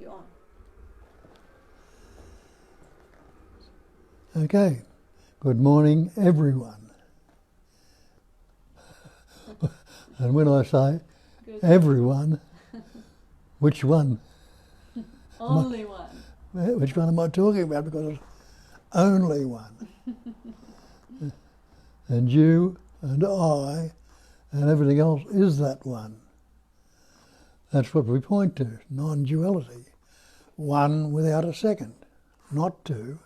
You're on. Okay. Good morning, everyone. And when I say Good. everyone, which one? Only one. Which one am I talking about? Because it's only one. And you and I and everything else is that one. That's what we point to, non-duality. One without a second, not two,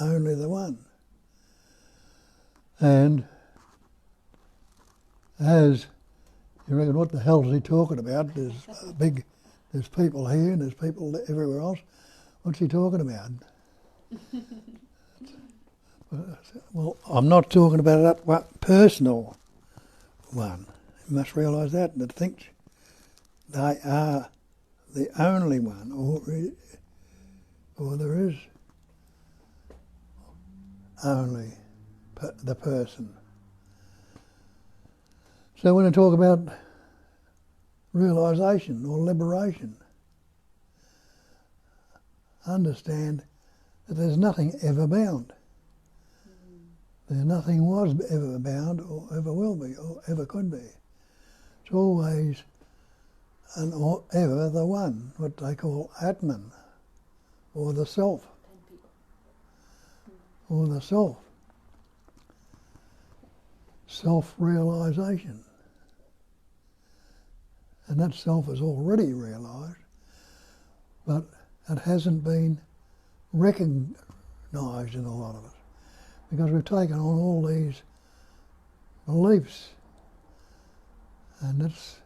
only the one. And as you reckon, what the hell is he talking about? There's people here and there's people everywhere else. What's he talking about? Well, I'm not talking about that personal one. You must realise that thinks they are the only one, or there is only the person. So when I talk about realisation or liberation, understand that there's nothing ever bound. There nothing was ever bound or ever will be or ever could be. It's always and or ever the one, what they call Atman, or the self, or the self. Self-realisation. And that self is already realised, but it hasn't been recognised in a lot of us, because we've taken on all these beliefs, and it's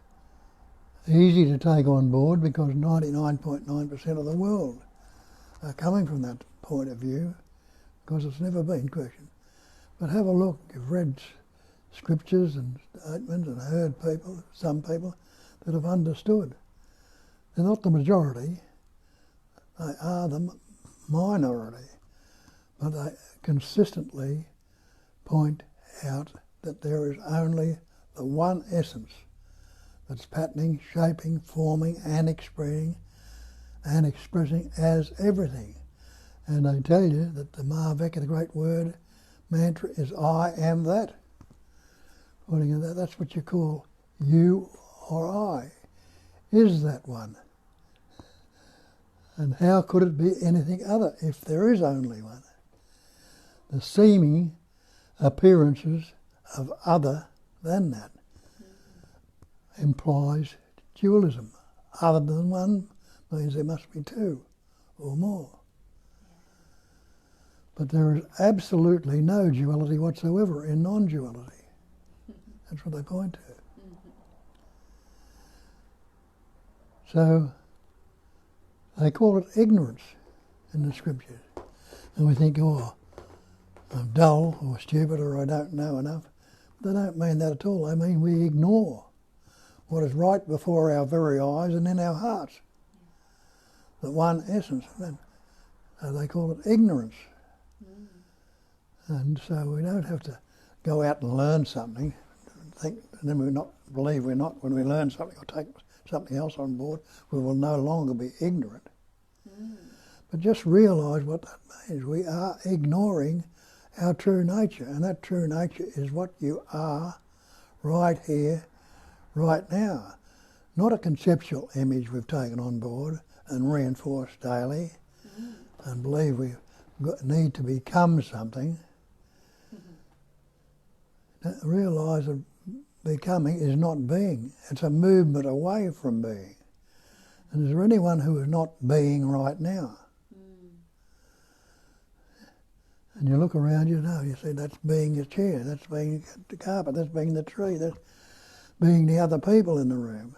easy to take on board because 99.9% of the world are coming from that point of view, because it's never been questioned. But have a look. You've read scriptures and statements and heard some people that have understood. They're not the majority, they are the minority, but they consistently point out that there is only the one essence that's patterning, shaping, forming and expressing as everything. And they tell you that the Mahaveka, the great word mantra, is I am that. Pointing at that, that's what you call you or I, is that one. And how could it be anything other if there is only one? The seeming appearances of other than that implies dualism. Other than one means there must be two or more. But there is absolutely no duality whatsoever in non-duality. That's what they point to. So they call it ignorance in the scriptures. And we think, oh, I'm dull or stupid or I don't know enough. They don't mean that at all. They mean we ignore what is right before our very eyes and in our hearts. The one essence. They call it ignorance. And so we don't have to go out and learn something, and then believe we're not, when we learn something or take something else on board, we will no longer be ignorant. But just realise what that means. We are ignoring our true nature, and that true nature is what you are right here, right now. Not a conceptual image we've taken on board and reinforced daily and believe we need to become something. Realise that becoming is not being. It's a movement away from being. And is there anyone who is not being right now? And you look around you now, you see that's being a chair, that's being the carpet, that's being the tree, that's being the other people in the room.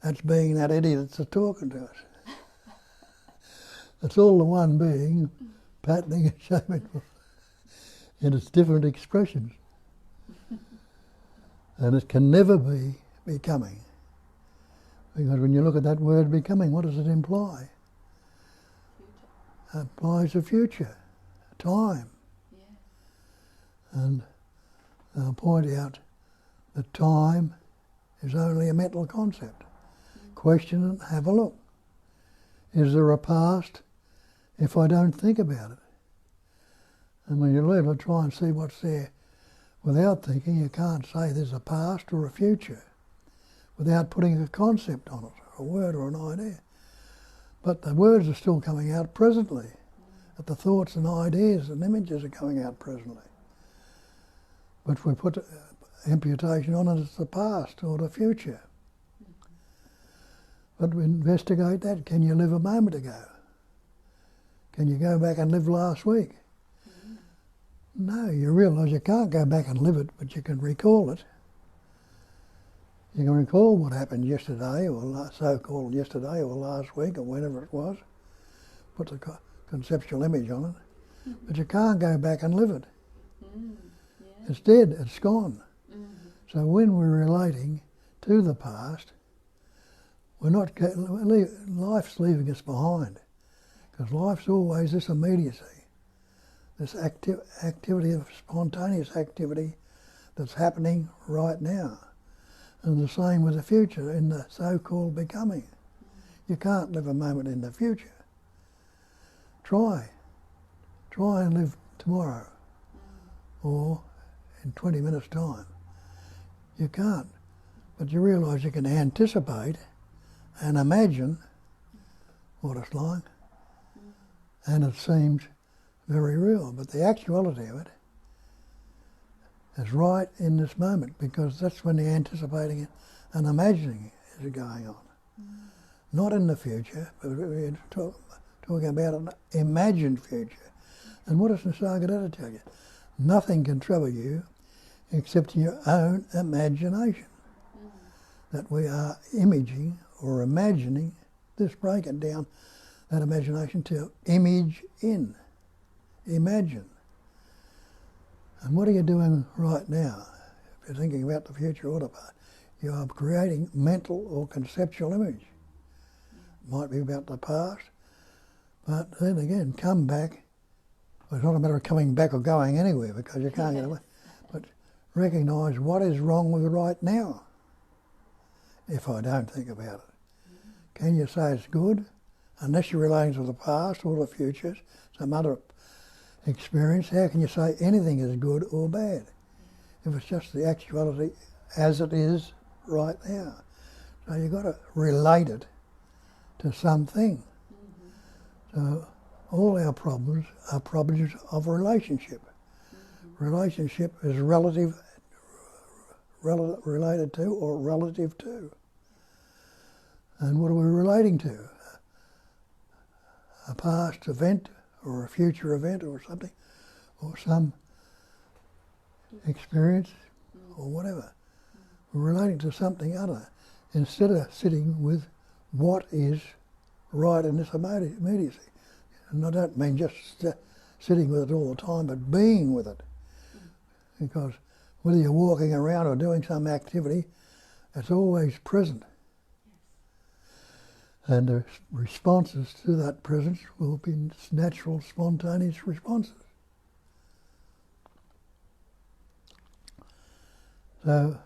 That's being that idiot that's talking to us. It's all the one being, patterning and shaping in its different expressions. And it can never be becoming. Because when you look at that word becoming, what does it imply? It implies a future, time. And I'll point out that time is only a mental concept. Question it, have a look. Is there a past if I don't think about it? And when you live and try and see what's there without thinking, you can't say there's a past or a future without putting a concept on it, a word or an idea. But the words are still coming out presently. But the thoughts and ideas and images are coming out presently. But if we put imputation on it, it's the past or the future. But we investigate that. Can you live a moment ago? Can you go back and live last week? No, you realise you can't go back and live it, but you can recall it. You can recall what happened yesterday, or so-called yesterday, or last week, or whenever it was. Put the conceptual image on it. But you can't go back and live it. It's dead, it's gone. So when we're relating to the past, we're not life's leaving us behind, because life's always this immediacy, this activity of spontaneous activity that's happening right now. And the same with the future in the so-called becoming. You can't live a moment in the future. Try and live tomorrow or in 20 minutes' time. You can't, but you realise you can anticipate and imagine what it's like, and it seems very real. But the actuality of it is right in this moment, because that's when the anticipating and imagining is going on. Not in the future, but we're talking about an imagined future. And what does Nisargadatta tell you? Nothing can trouble you except your own imagination. That we are imaging or imagining, this break it down, that imagination to image in, imagine. And what are you doing right now? If you're thinking about the future or the past, you are creating mental or conceptual image. Might be about the past, but then again, come back. Well, it's not a matter of coming back or going anywhere, because you can't get away. But recognise what is wrong with right now, if I don't think about it. Can you say it's good? Unless you're relating to the past or the future, some other experience, how can you say anything is good or bad if it's just the actuality as it is right now? So you've got to relate it to something. So all our problems are problems of relationship. Relationship is related to or relative to. And what are we relating to? A past event or a future event or something, or some experience or whatever. We're relating to something other, instead of sitting with what is right in this immediacy. And I don't mean just sitting with it all the time, but being with it. Because whether you're walking around or doing some activity, it's always present. And the responses to that presence will be natural, spontaneous responses. So,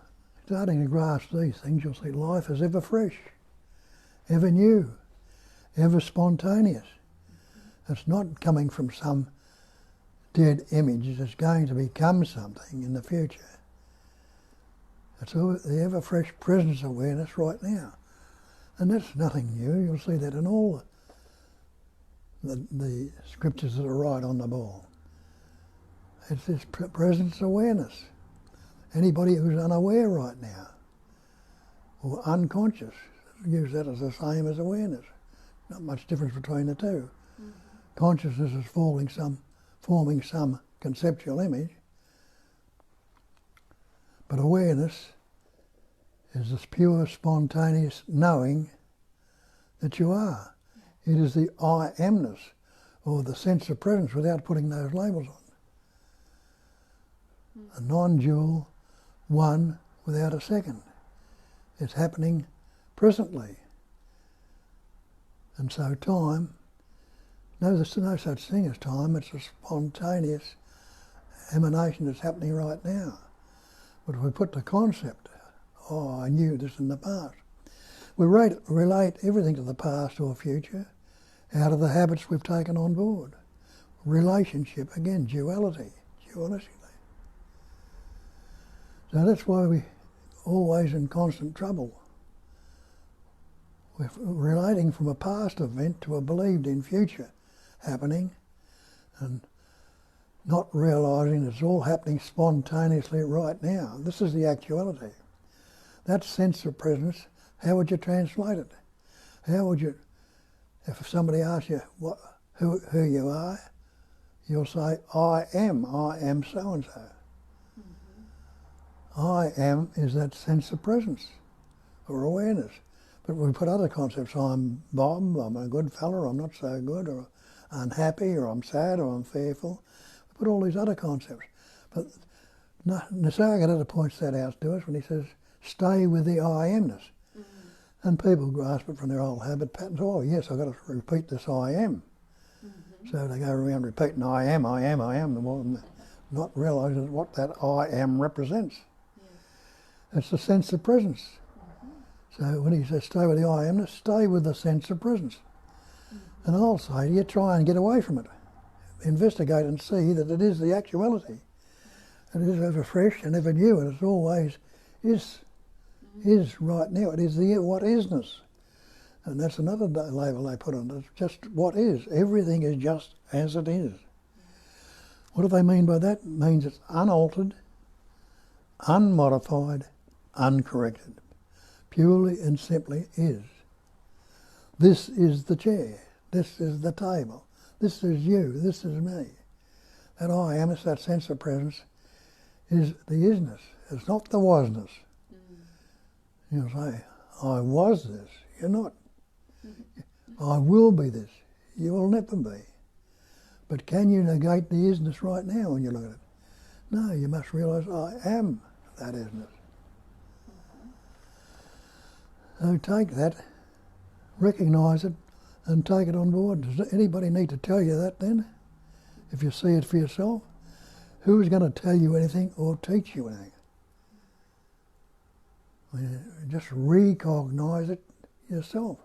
starting to grasp these things, you'll see life is ever fresh, ever new, ever spontaneous. It's not coming from some dead image. It's going to become something in the future. It's the ever fresh presence awareness right now. And that's nothing new. You'll see that in all the scriptures that are right on the ball. It's this presence awareness. Anybody who's unaware right now, or unconscious, use that as the same as awareness. Not much difference between the two. Consciousness is forming some conceptual image, but awareness is this pure, spontaneous knowing that you are. It is the I-amness, or the sense of presence without putting those labels on. A non-dual one without a second. It's happening presently. And so time, no, there's no such thing as time. It's a spontaneous emanation that's happening right now. But if we put the concept, I knew this in the past. We relate everything to the past or future, out of the habits we've taken on board. Relationship, again, duality, dualistic. So that's why we're always in constant trouble. We're relating from a past event to a believed in future happening and not realising it's all happening spontaneously right now. This is the actuality. That sense of presence, how would you translate it? How would you, if somebody asks you who you are, you'll say, I am so-and-so. I am is that sense of presence or awareness. But we put other concepts, I'm Bob, I'm a good fella, I'm not so good, or unhappy, or I'm sad, or I'm fearful. We put all these other concepts. But Nisargadatta points that out to us when he says, stay with the I amness. And people grasp it from their old habit patterns. Oh yes, I've got to repeat this I am. So they go around repeating I am, not realising what that I am represents. It's the sense of presence. So when he says stay with the I amness, stay with the sense of presence. And I'll say to you, try and get away from it. Investigate and see that it is the actuality. It is ever fresh and ever new, and it's always is right now. It is the what isness. And that's another label they put on it. It's just what is. Everything is just as it is. What do they mean by that? It means it's unaltered, unmodified, uncorrected. Purely and simply is. This is the chair. This is the table. This is you. This is me. That I am, it's that sense of presence, is the isness. It's not the wasness. You'll say, I was this. You're not. I will be this. You will never be. But can you negate the isness right now when you look at it? No, you must realise I am that isness. So take that, recognise it, and take it on board. Does anybody need to tell you that then? If you see it for yourself? Who's going to tell you anything or teach you anything? Just recognise it yourself.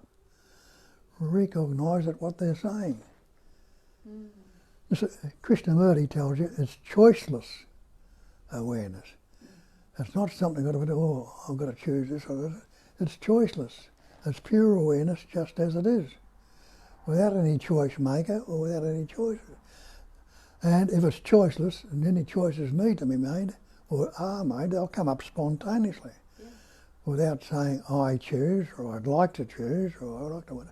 Recognise it what they're saying. Krishnamurti tells you it's choiceless awareness. It's not something I've got to do, oh, I've got to choose this or that. It's choiceless. It's pure awareness just as it is, without any choice maker or without any choices. And if it's choiceless and any choices need to be made or are made, they'll come up spontaneously without saying I choose or I'd like to choose or I'd like to.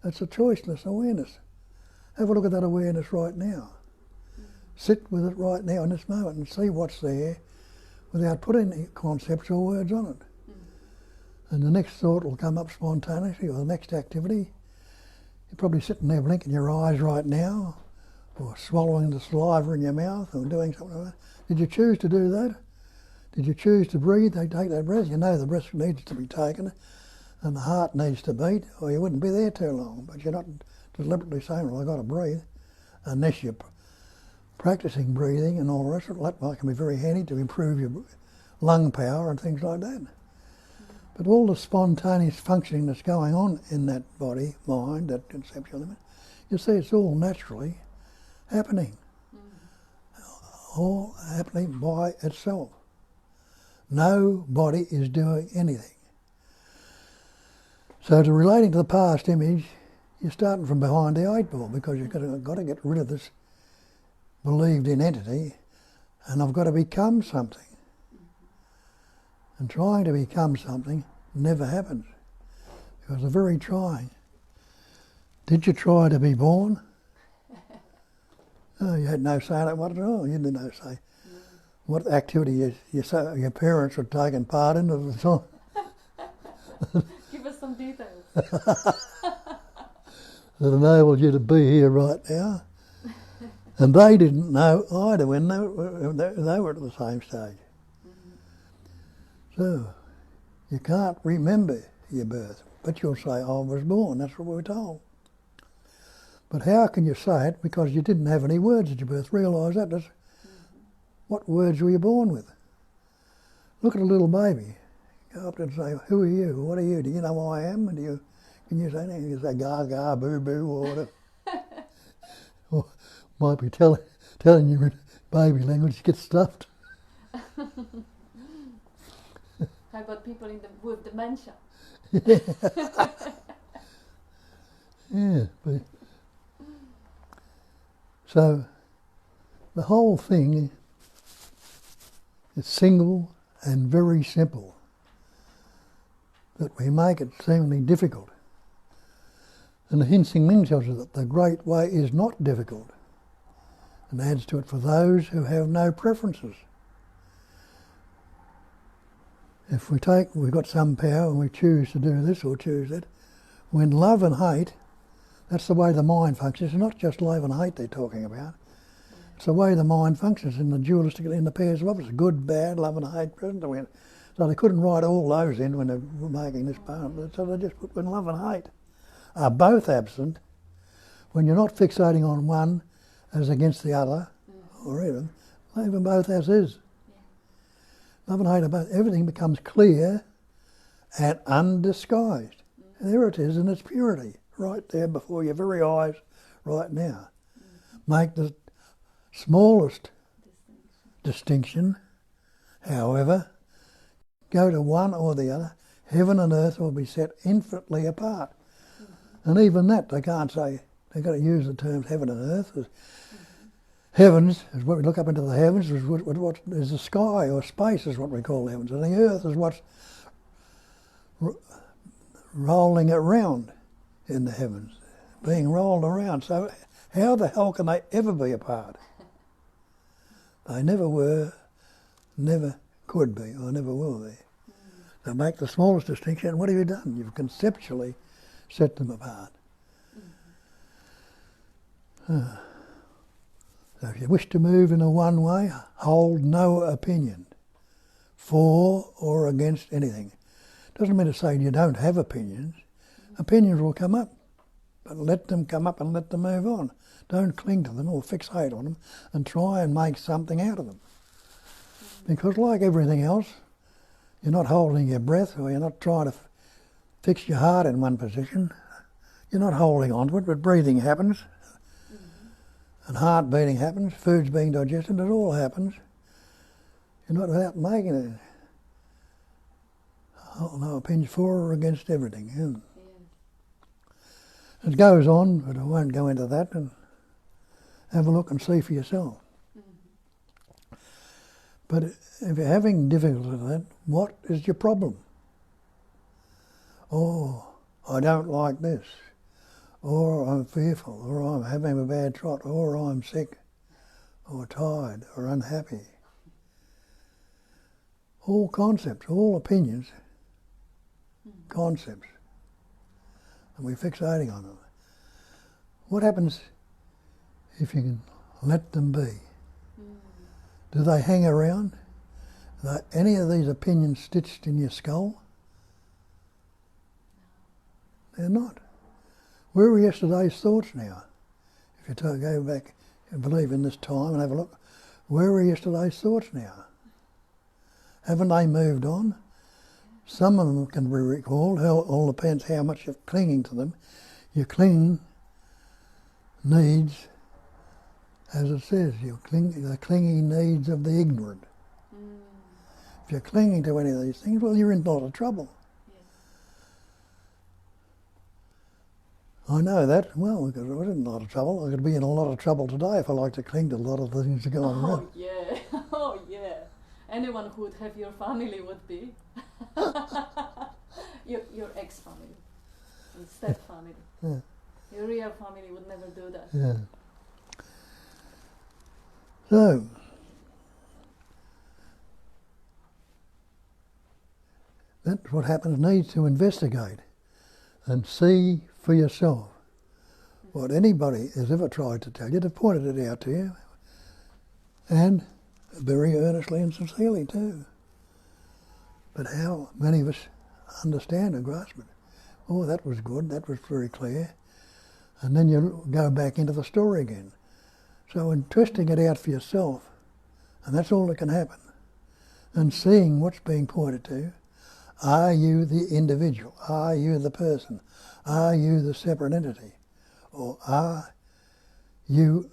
It's a choiceless awareness. Have a look at that awareness right now. Sit with it right now in this moment and see what's there without putting any concepts or words on it. And the next thought will come up spontaneously, or the next activity. You're probably sitting there blinking your eyes right now, or swallowing the saliva in your mouth, or doing something like that. Did you choose to do that? Did you choose to breathe? They take that breath. You know the breath needs to be taken, and the heart needs to beat, or you wouldn't be there too long. But you're not deliberately saying, well, I've got to breathe, unless you're practicing breathing and all the rest of it. That can be very handy to improve your lung power and things like that. But all the spontaneous functioning that's going on in that body, mind, that conceptual limit, you see it's all naturally happening. All happening by itself. Nobody is doing anything. So to relating to the past image, you're starting from behind the 8 ball, because you've got to get rid of this believed in entity, and I've got to become something. And trying to become something never happens, because the very trying. Did you try to be born? Oh, you had no say in it at all. You had no say. What activity your parents were taking part in at the time. Give us some details. That enabled you to be here right now. And they didn't know either when they were at the same stage. So, you can't remember your birth, but you'll say, I was born. That's what we were told. But how can you say it? Because you didn't have any words at your birth. Realise that. What words were you born with? Look at a little baby. Go up and say, who are you? What are you? Do you know I am? And do you Can you say anything? You say gaga, boo boo, or whatever. Or might be telling you in baby language you get stuffed. How about people with dementia? Yeah, but so the whole thing is single and very simple, that we make it seemingly difficult. And the Hinsing Ming tells us that the great way is not difficult, and adds to it, for those who have no preferences. If we've got some power and we choose to do this or choose that, when love and hate, that's the way the mind functions. It's not just love and hate they're talking about. It's the way the mind functions in the dualistic, in the pairs of opposites, good, bad, love and hate, present and when. So they couldn't write all those in when they were making this poem. So they just put when love and hate are both absent, when you're not fixating on one as against the other, or even, leave them both as is. Love and hate are both, everything becomes clear and undisguised. And there it is in its purity, right there before your very eyes right now. Make the smallest distinction, however, go to one or the other, heaven and earth will be set infinitely apart. And even that, they can't say, they've got to use the terms heaven and earth. Heavens is what we look up into the heavens, is what is the sky or space is what we call the heavens. And the earth is what's rolling around in the heavens, being rolled around. So how the hell can they ever be apart? They never were, never could be, or never will be. So make the smallest distinction, and what have you done? You've conceptually set them apart. So if you wish to move in a one way, hold no opinion for or against anything. Doesn't mean to say you don't have opinions. Opinions will come up, but let them come up and let them move on. Don't cling to them or fixate on them and try and make something out of them. Because like everything else, you're not holding your breath, or you're not trying to fix your heart in one position. You're not holding on to it, but breathing happens. And heart beating happens, food's being digested, it all happens. You're not without making it. No opinion for or against everything. It goes on, but I won't go into that, and have a look and see for yourself. But if you're having difficulty with that, what is your problem? Oh, I don't like this. Or I'm fearful, or I'm having a bad trot, or I'm sick, or tired, or unhappy. All concepts, all opinions, concepts, and we're fixating on them. What happens if you can let them be? Do they hang around? Are any of these opinions stitched in your skull? They're not. Where were yesterday's thoughts now? If you go back and believe in this time and have a look, where were yesterday's thoughts now? Haven't they moved on? Some of them can be recalled. It all depends how much you're clinging to them. Your clinging needs, as it says, the clinging needs of the ignorant. If you're clinging to any of these things, well, you're in a lot of trouble. I know that well, because I was in a lot of trouble. I could be in a lot of trouble today if I like to cling to a lot of the things that go on around. Oh yeah. Anyone who would have your family would be. your ex-family, and step-family. Yeah. Your real family would never do that. Yeah. So, that's what happens. Needs to investigate and see for yourself what anybody has ever tried to tell you. They've pointed it out to you, and very earnestly and sincerely too. But how many of us understand engrossment? Oh, that was good, that was very clear. And then you go back into the story again. So in twisting it out for yourself, and that's all that can happen, and seeing what's being pointed to, Are you the individual? Are you the person? Are you the separate entity? Or are you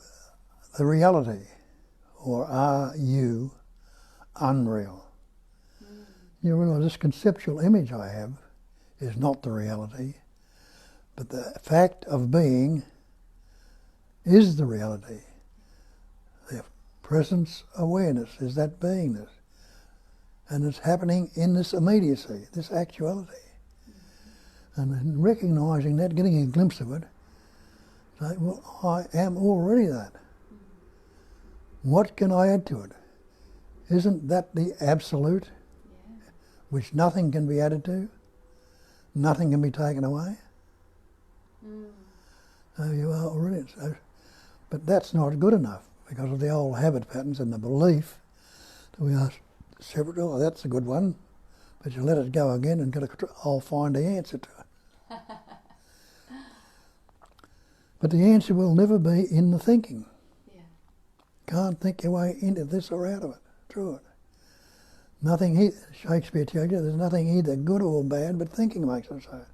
the reality? Or are you unreal? You realise this conceptual image I have is not the reality, but the fact of being is the reality. The presence awareness is that beingness. And it's happening in this immediacy, this actuality. And in recognising that, getting a glimpse of it, say, well, I am already that. What can I add to it? Isn't that the absolute, which nothing can be added to? Nothing can be taken away? So you are already. So, but that's not good enough because of the old habit patterns and the belief that we are separate. Oh, that's a good one, but you let it go again and I'll find the answer to it. But the answer will never be in the thinking. Can't think your way into this or out of it, through it. Nothing, Shakespeare tells you, there's nothing either good or bad, but thinking makes it so.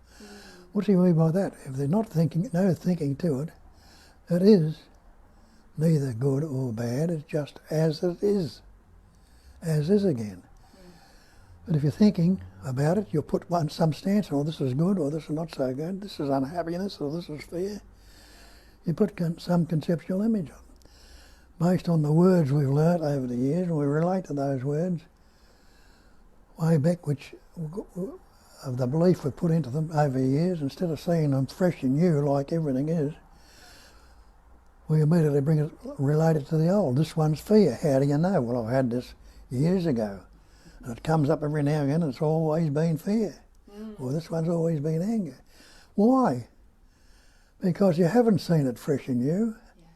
What's he mean by that? If there's not thinking, no thinking to it, it is neither good or bad, it's just as it is. As is again. But if you're thinking about it, you'll put some stance, oh, this is good, or this is not so good, this is unhappiness, or this is fear. You put some conceptual image on it, based on the words we've learnt over the years, and we relate to those words way back, which of the belief we put into them over the years, instead of seeing them fresh and new like everything is, we immediately relate it to the old. This one's fear. How do you know? Well, I've had this years ago. And it comes up every now and again, and it's always been fear. Or this one's always been anger. Why? Because you haven't seen it fresh and new,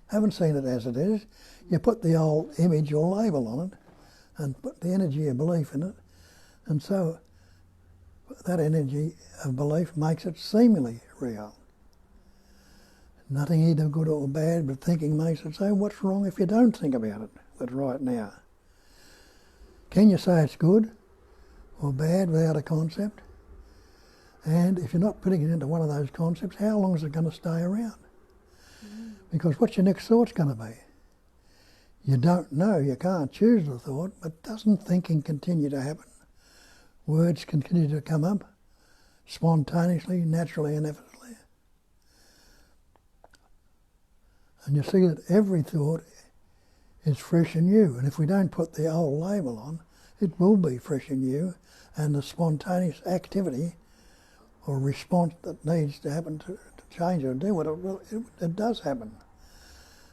haven't seen it as it is. You put the old image or label on it, and put the energy of belief in it, and so that energy of belief makes it seemingly real. Nothing either good or bad, but thinking makes it so. What's wrong if you don't think about it, but right now? Can you say it's good or bad without a concept? And if you're not putting it into one of those concepts, how long is it going to stay around? Because what's your next thought's going to be? You don't know, you can't choose the thought, but doesn't thinking continue to happen? Words continue to come up spontaneously, naturally and effortlessly. And you see that every thought is fresh and new, and if we don't put the old label on, it will be fresh and new, and the spontaneous activity or response that needs to happen to change or do what it does happen.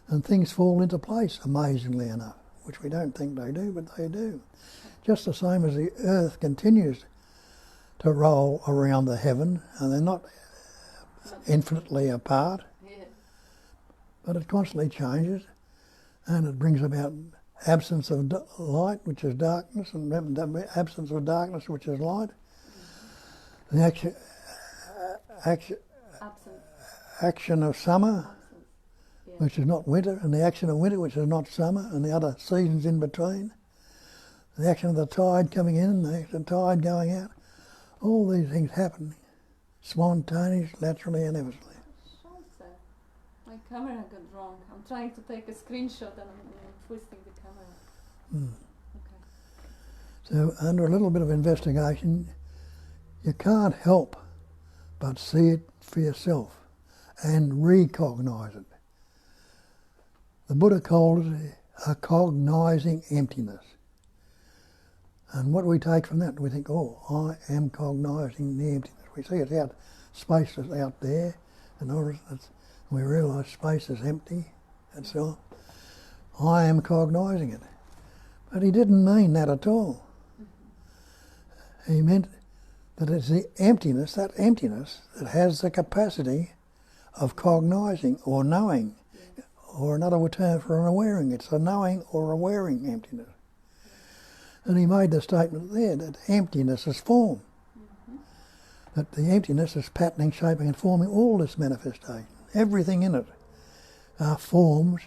And things fall into place, amazingly enough, which we don't think they do, but they do. Just the same as the earth continues to roll around the heaven, and they're not infinitely apart, but it constantly changes, and it brings about absence of light, which is darkness, and absence of darkness, which is light. The action of summer, which is not winter, and the action of winter, which is not summer, and the other seasons in between. The action of the tide coming in, the action of the tide going out. All these things happen spontaneously, naturally and effortlessly. My camera got wrong. I'm trying to take a screenshot and I'm twisting the camera. Okay. So under a little bit of investigation, you can't help but see it for yourself and recognise it. The Buddha called it a cognising emptiness. And what we take from that, we think, oh, I am cognising the emptiness. We see it out, space is out there, and we realise space is empty, and so on. I am cognising it. But he didn't mean that at all. He meant that it's the emptiness, that emptiness, that has the capacity of cognising or knowing, or another term for an awareing. It's a knowing or awareing emptiness. And he made the statement there that emptiness is form. That the emptiness is patterning, shaping and forming all this manifestation. Everything in it are forms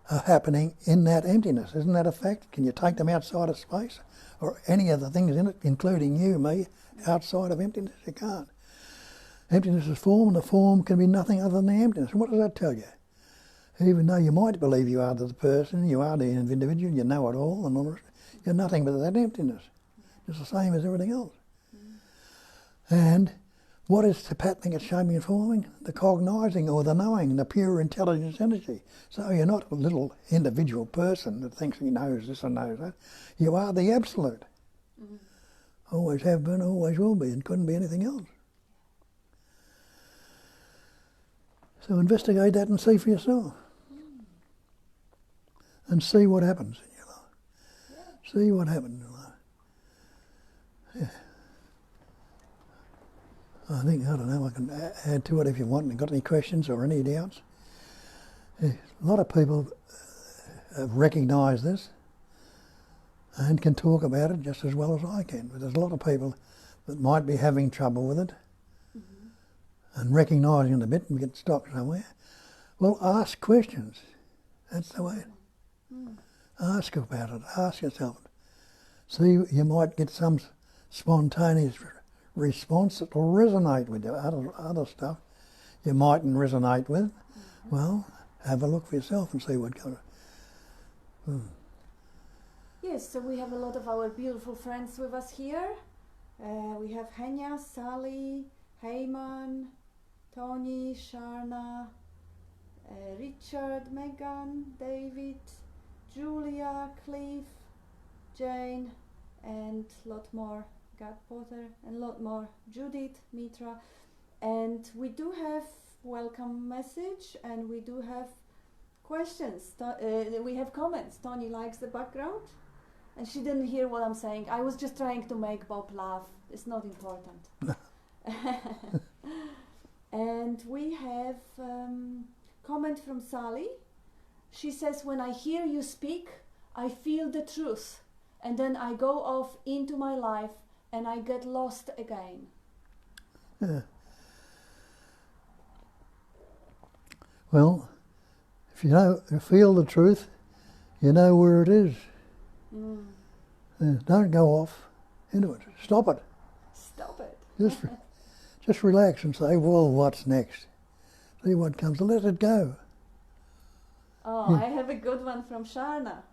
are happening in that emptiness. Isn't that a fact? Can you take them outside of space or any of the things in it, including you, me, outside of emptiness? You can't. Emptiness is form, and the form can be nothing other than the emptiness. And what does that tell you? Even though you might believe you are the person, you are the individual, you know it all, and all the rest, you're nothing but that emptiness. It's the same as everything else. And what is the patterning it's shaping and forming? The cognising or the knowing, the pure intelligence energy. So you're not a little individual person that thinks he knows this and knows that. You are the absolute. Always have been, always will be, and couldn't be anything else. So investigate that and see for yourself. And see what happens in your life. See what happens in your life. Yeah. I think, I don't know, I can add to it if you want. Got any questions or any doubts? Yeah. A lot of people have recognised this and can talk about it just as well as I can. But there's a lot of people that might be having trouble with it and recognising it a bit and get stuck somewhere. Well, ask questions. That's the way. Ask about it. Ask yourself. See, you might get some spontaneous response that will resonate with you. Other stuff you mightn't resonate with. Well, have a look for yourself and see what comes. Yes, so we have a lot of our beautiful friends with us here. We have Henya, Sally, Heyman, Tony, Sharna, Richard, Megan, David, Julia, Cliff, Jane, and a lot more. God Potter, and a lot more. Judith, Mitra, and we do have welcome message, and we do have questions. We have comments. Tony likes the background, and she didn't hear what I'm saying. I was just trying to make Bob laugh. It's not important. And we have comment from Sally. She says, when I hear you speak, I feel the truth, and then I go off into my life and I get lost again. Yeah. Well, if you feel the truth, you know where it is. Don't go off into it. Stop it. Stop it. Just relax and say, well, what's next? See what comes. Let it go. Oh, I have a good one from Sharna.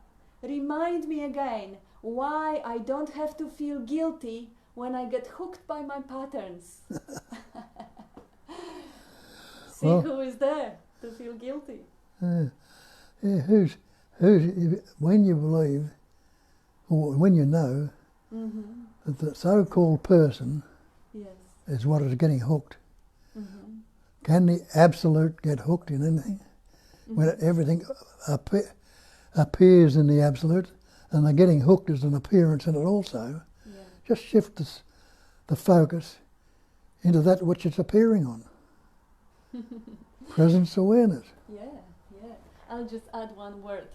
Remind me again why I don't have to feel guilty when I get hooked by my patterns. See, well, who is there to feel guilty? Yeah, who's when you believe, or when you know that the so-called person is what is getting hooked. Can the absolute get hooked in anything? When everything appears in the absolute, and the getting hooked is an appearance in it also. Just shift the focus into that which it's appearing on. Presence awareness. Yeah. I'll just add one word.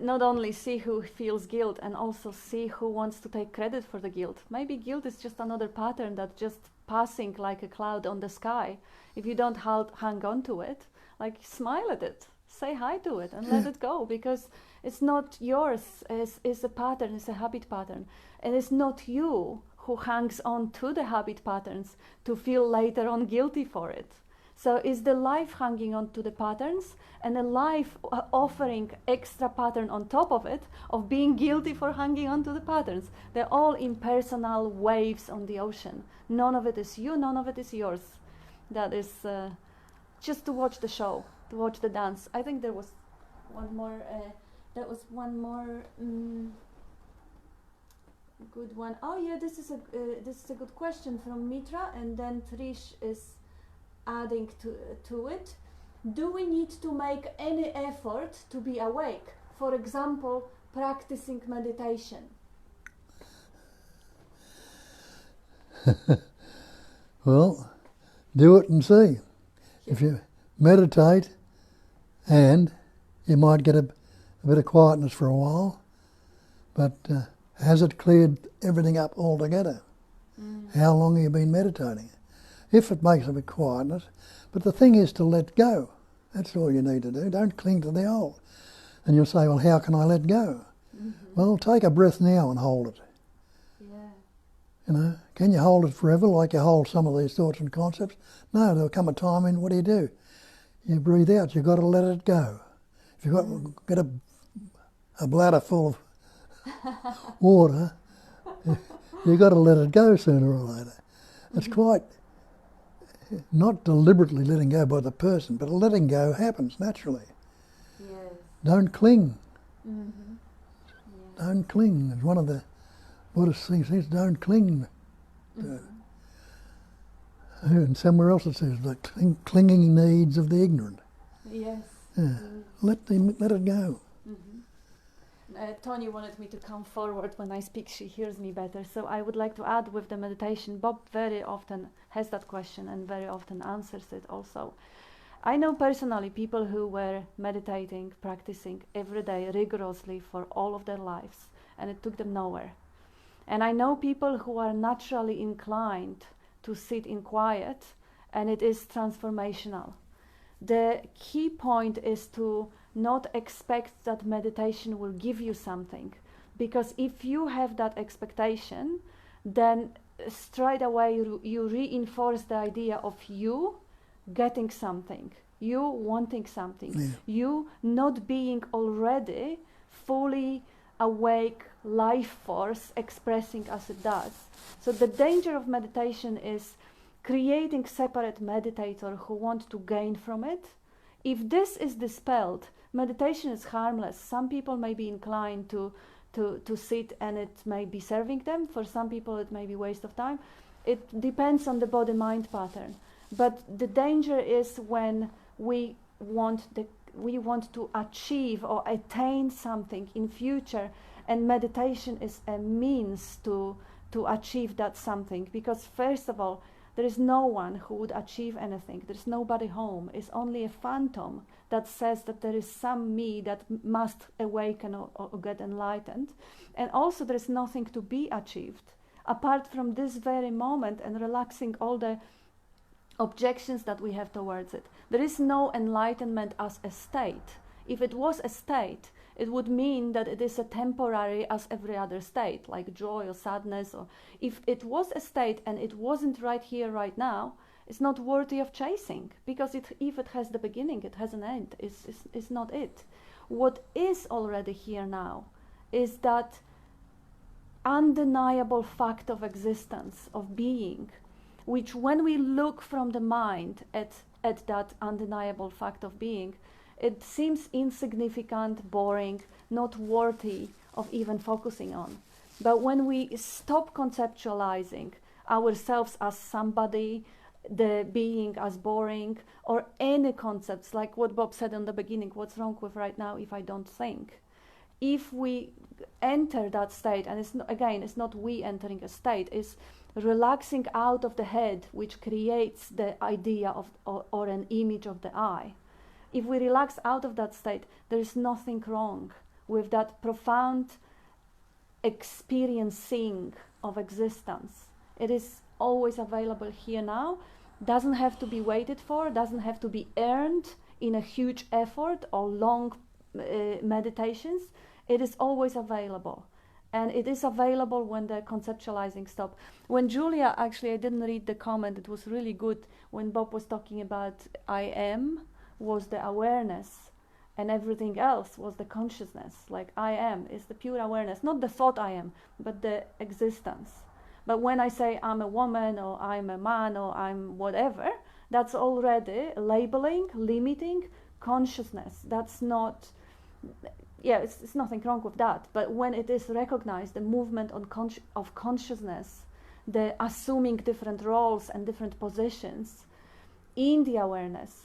Not only see who feels guilt, and also see who wants to take credit for the guilt. Maybe guilt is just another pattern that's just passing like a cloud on the sky. If you don't hang on to it, like smile at it, say hi to it, and let it go, because it's not yours. It's a pattern, it's a habit pattern, and it's not you who hangs on to the habit patterns to feel later on guilty for it. So is the life hanging on to the patterns, and a life offering extra pattern on top of it, of being guilty for hanging on to the patterns. They're all impersonal waves on the ocean. None of it is you, none of it is yours. That is just to watch the show, to watch the dance. I think there was one more, good one. Oh yeah, this is a good question from Mitra, and then Trish is adding to it. Do we need to make any effort to be awake? For example, practicing meditation. Well, do it and see. If you meditate, and you might get a bit of quietness for a while, but has it cleared everything up altogether? How long have you been meditating? If it makes a bit of quietness, but the thing is to let go. That's all you need to do. Don't cling to the old. And you'll say, well, how can I let go? Mm-hmm. Well, take a breath now and hold it. Yeah. You know, can you hold it forever like you hold some of these thoughts and concepts? No, there'll come a time when what do? You breathe out, you've got to let it go. If you've got a bladder full of water, you've got to let it go sooner or later. It's quite not deliberately letting go by the person, but letting go happens naturally. Yes. Don't cling. Mm-hmm. Yeah. Don't cling. It's one of the Buddhist things says, don't cling. Mm-hmm. And somewhere else it says, the clinging needs of the ignorant. Yes. Yeah. Mm. Let it go. Mm-hmm. Tony wanted me to come forward when I speak. She hears me better. So I would like to add with the meditation, Bob very often has that question and very often answers it also. I know personally people who were meditating, practicing every day rigorously for all of their lives, and it took them nowhere. And I know people who are naturally inclined to sit in quiet, and it is transformational. The key point is to not expect that meditation will give you something, because if you have that expectation, then straight away you reinforce the idea of you getting something, you wanting something, you not being already fully awake life force expressing as it does. So the danger of meditation is creating separate meditators who want to gain from it. If this is dispelled, meditation is harmless. Some people may be inclined to sit and it may be serving them. For some people it may be waste of time. It depends on the body-mind pattern. But the danger is when we want to achieve or attain something in future, and meditation is a means to achieve that something. Because first of all, there is no one who would achieve anything. There's nobody home. It's only a phantom that says that there is some me that must awaken or get enlightened. And also there is nothing to be achieved apart from this very moment and relaxing all the objections that we have towards it. There is no enlightenment as a state. If it was a state, it would mean that it is a temporary as every other state, like joy or sadness. Or if it was a state and it wasn't right here, right now, it's not worthy of chasing, because if it has the beginning, it has an end. It's not it. What is already here now is that undeniable fact of existence, of being, which when we look from the mind at that undeniable fact of being, it seems insignificant, boring, not worthy of even focusing on. But when we stop conceptualizing ourselves as somebody, the being as boring, or any concepts, like what Bob said in the beginning, what's wrong with right now if I don't think? If we enter that state, and it's not we entering a state, it's relaxing out of the head, which creates the idea of or an image of the I. If we relax out of that state, there is nothing wrong with that profound experiencing of existence. It is always available here now, doesn't have to be waited for, doesn't have to be earned in a huge effort or long meditations. It is always available. And it is available when the conceptualizing stops. When Julia, actually I didn't read the comment, it was really good when Bob was talking about I am was the awareness and everything else was the consciousness. Like I am is the pure awareness, not the thought I am, but the existence. But when I say I'm a woman or I'm a man or I'm whatever, that's already labeling, limiting consciousness. That's not, it's nothing wrong with that. But when it is recognized, the movement of consciousness, the assuming different roles and different positions in the awareness,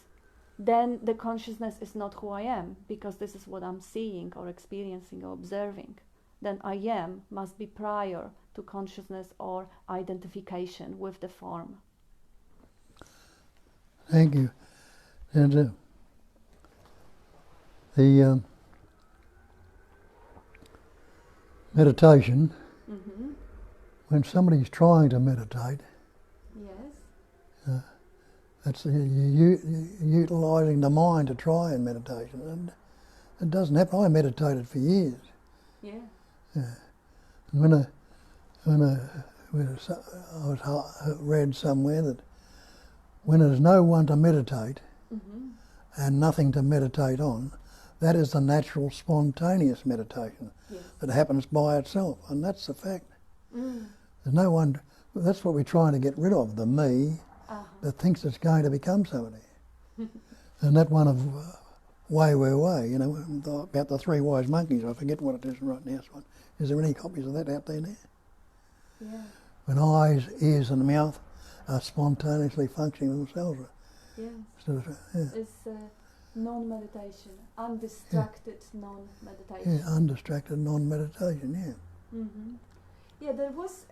then the consciousness is not who I am, because this is what I'm seeing or experiencing or observing. Then I am must be prior to consciousness or identification with the form. Thank you. And the meditation, when somebody's trying to meditate, yes, It's you utilising the mind to try in meditation, and it doesn't happen. I meditated for years. Yeah. Yeah. And I read somewhere that when there's no one to meditate and nothing to meditate on, that is the natural, spontaneous meditation that happens by itself, and that's the fact. There's no one. That's what we're trying to get rid of, the me that thinks it's going to become somebody. And that one of way, you know, about the three wise monkeys. I forget what it is right now. Is there any copies of that out there now? Yeah. When eyes, ears and mouth are spontaneously functioning themselves. Yeah. Yeah. It's non-meditation, undistracted non-meditation. Yeah, undistracted non-meditation, yeah. Yeah, there was,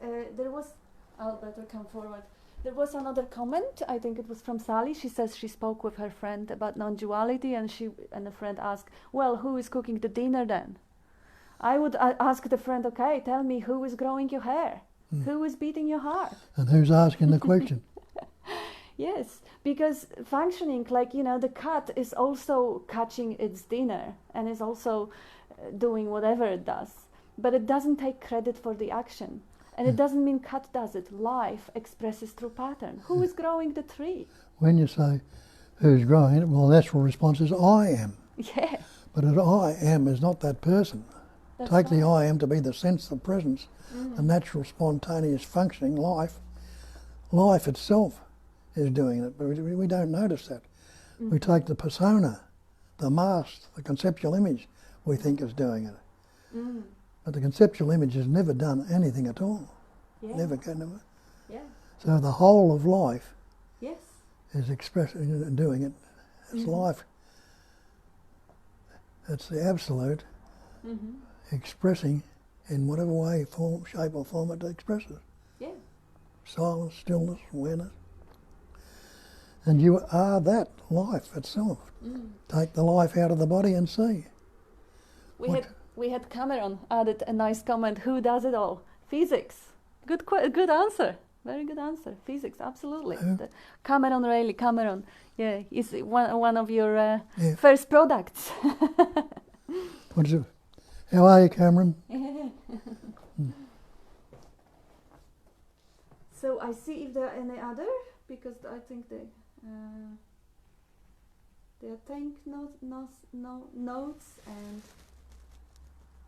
I'll better come forward. There was another comment, I think it was from Sally. She says she spoke with her friend about non-duality, and the friend asked, well, who is cooking the dinner then? I would ask the friend, okay, tell me who is growing your hair? Who is beating your heart? And who's asking the question? Yes, because functioning, like, you know, the cat is also catching its dinner and is also doing whatever it does. But it doesn't take credit for the action. And it doesn't mean cat does it. Life expresses through pattern. Who is growing the tree? When you say who's growing it, well, the natural response is I am. Yeah. But an I am is not that person. That's Take the right. I am to be the sense of presence, the natural, spontaneous functioning life. Life itself is doing it, but we don't notice that. We take the persona, the mask, the conceptual image we think is doing it. But the conceptual image has never done anything at all. Yeah. Never can do it. Yeah. So the whole of life Yes. is expressing and doing it. It's life. It's the absolute expressing in whatever way, form, shape or form it expresses. Yeah. Silence, stillness, awareness. And you are that life itself. Take the life out of the body and see. We had Cameron added a nice comment. Who does it all? Physics. Good answer. Very good answer. Physics, absolutely. Cameron Rayleigh. Cameron. Yeah, is one of your first products. What is it? How are you, Cameron? So I see if there are any other, because I think they are take notes. And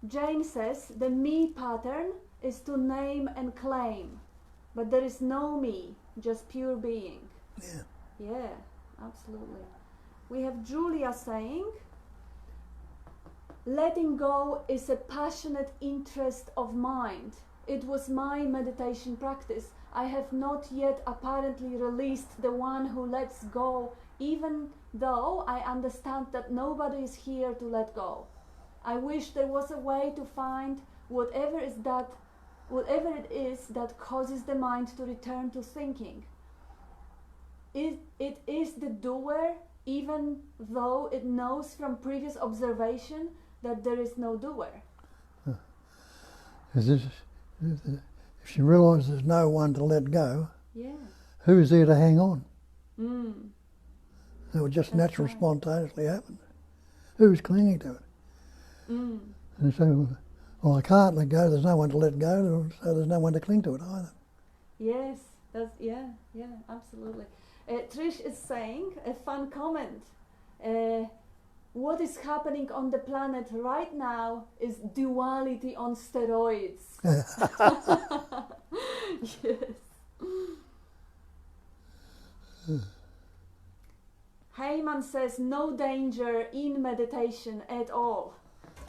Jane says the me pattern is to name and claim, but there is no me, just pure being. Yeah. Yeah, absolutely. We have Julia saying, letting go is a passionate interest of mind. It was my meditation practice. I have not yet apparently released the one who lets go, even though I understand that nobody is here to let go. I wish there was a way to find whatever it is that causes the mind to return to thinking. It is the doer, even though it knows from previous observation that there is no doer. If she realises there's no one to let go, Yeah. who's there to hang on? It would just That's naturally, right. spontaneously happen. Who's clinging to it? And you say, well, I can't let go, there's no one to let go, so there's no one to cling to it either. Yes, that's absolutely. Trish is saying a fun comment. What is happening on the planet right now is duality on steroids. Yes. Heyman says no danger in meditation at all.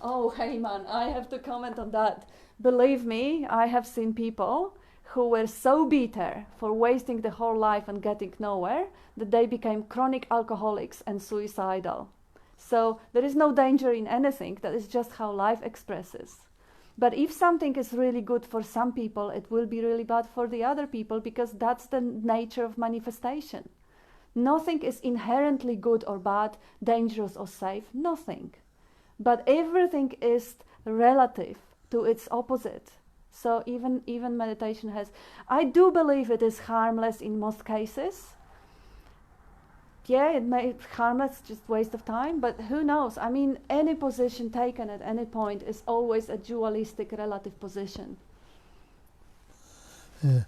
Oh, Heyman, I have to comment on that. Believe me, I have seen people who were so bitter for wasting the whole life and getting nowhere that they became chronic alcoholics and suicidal. So there is no danger in anything. That is just how life expresses. But if something is really good for some people, it will be really bad for the other people, because that's the nature of manifestation. Nothing is inherently good or bad, dangerous or safe, nothing. But everything is relative to its opposite. So even meditation has, I do believe it is harmless in most cases. yeah, it may harmless, just waste of time, but who knows? I mean, any position taken at any point is always a dualistic relative position. Yeah.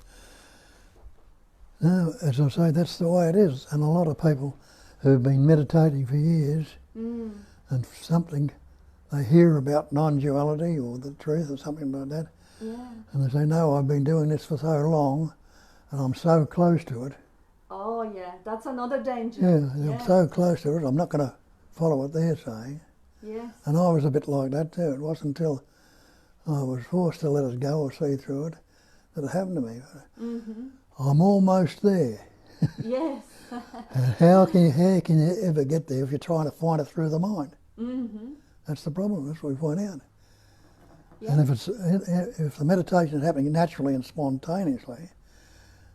No, as I say, that's the way it is. And a lot of people who've been meditating for years and something, they hear about non-duality or the truth or something like that, and they say, no, I've been doing this for so long and I'm so close to it. Oh yeah, that's another danger. Yeah, I'm so close to it, I'm not going to follow what they're saying. Yes. And I was a bit like that too. It wasn't until I was forced to let it go or see through it that it happened to me. I'm almost there. Yes. And how can you ever get there if you're trying to find it through the mind? That's the problem. That's what we find out. Yeah. And if the meditation is happening naturally and spontaneously,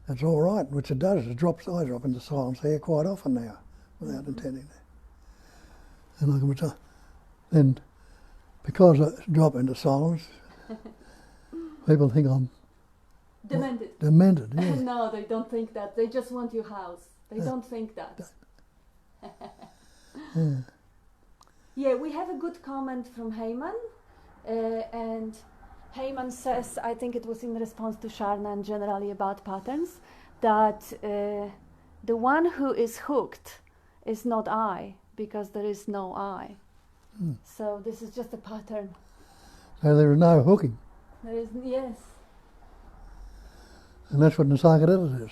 it's all right, which it does. I drop into silence here quite often now, without intending to. And I can then, because I drop into silence, people think I'm demented. Demented, yeah. No, they don't think that. They just want your house. They don't think that. Yeah, we have a good comment from Heyman, and Heyman says, I think it was in response to Sharna and generally about patterns, that the one who is hooked is not I, because there is no I. So this is just a pattern. So there is no hooking. There is, yes. And that's what the psychedelics is.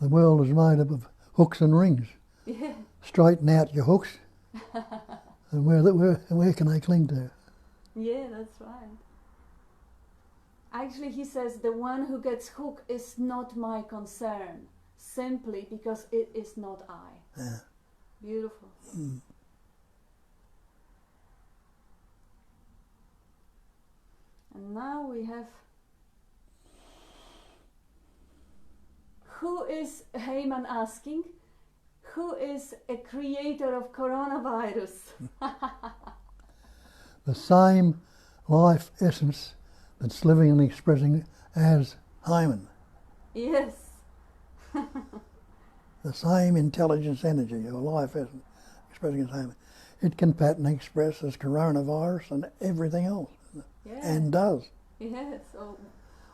The world is made up of hooks and rings. Yeah. Straighten out your hooks, and where can they cling to? Yeah, that's right. Actually, he says, the one who gets hooked is not my concern, simply because it is not I. Yeah. Beautiful. And now we have, who is, Heyman asking, who is a creator of coronavirus? The same life essence that's living and expressing as Heyman. Yes. The same intelligence energy or life essence expressing as Heyman. It can pattern express as coronavirus and everything else. Yeah. And does. Yes, or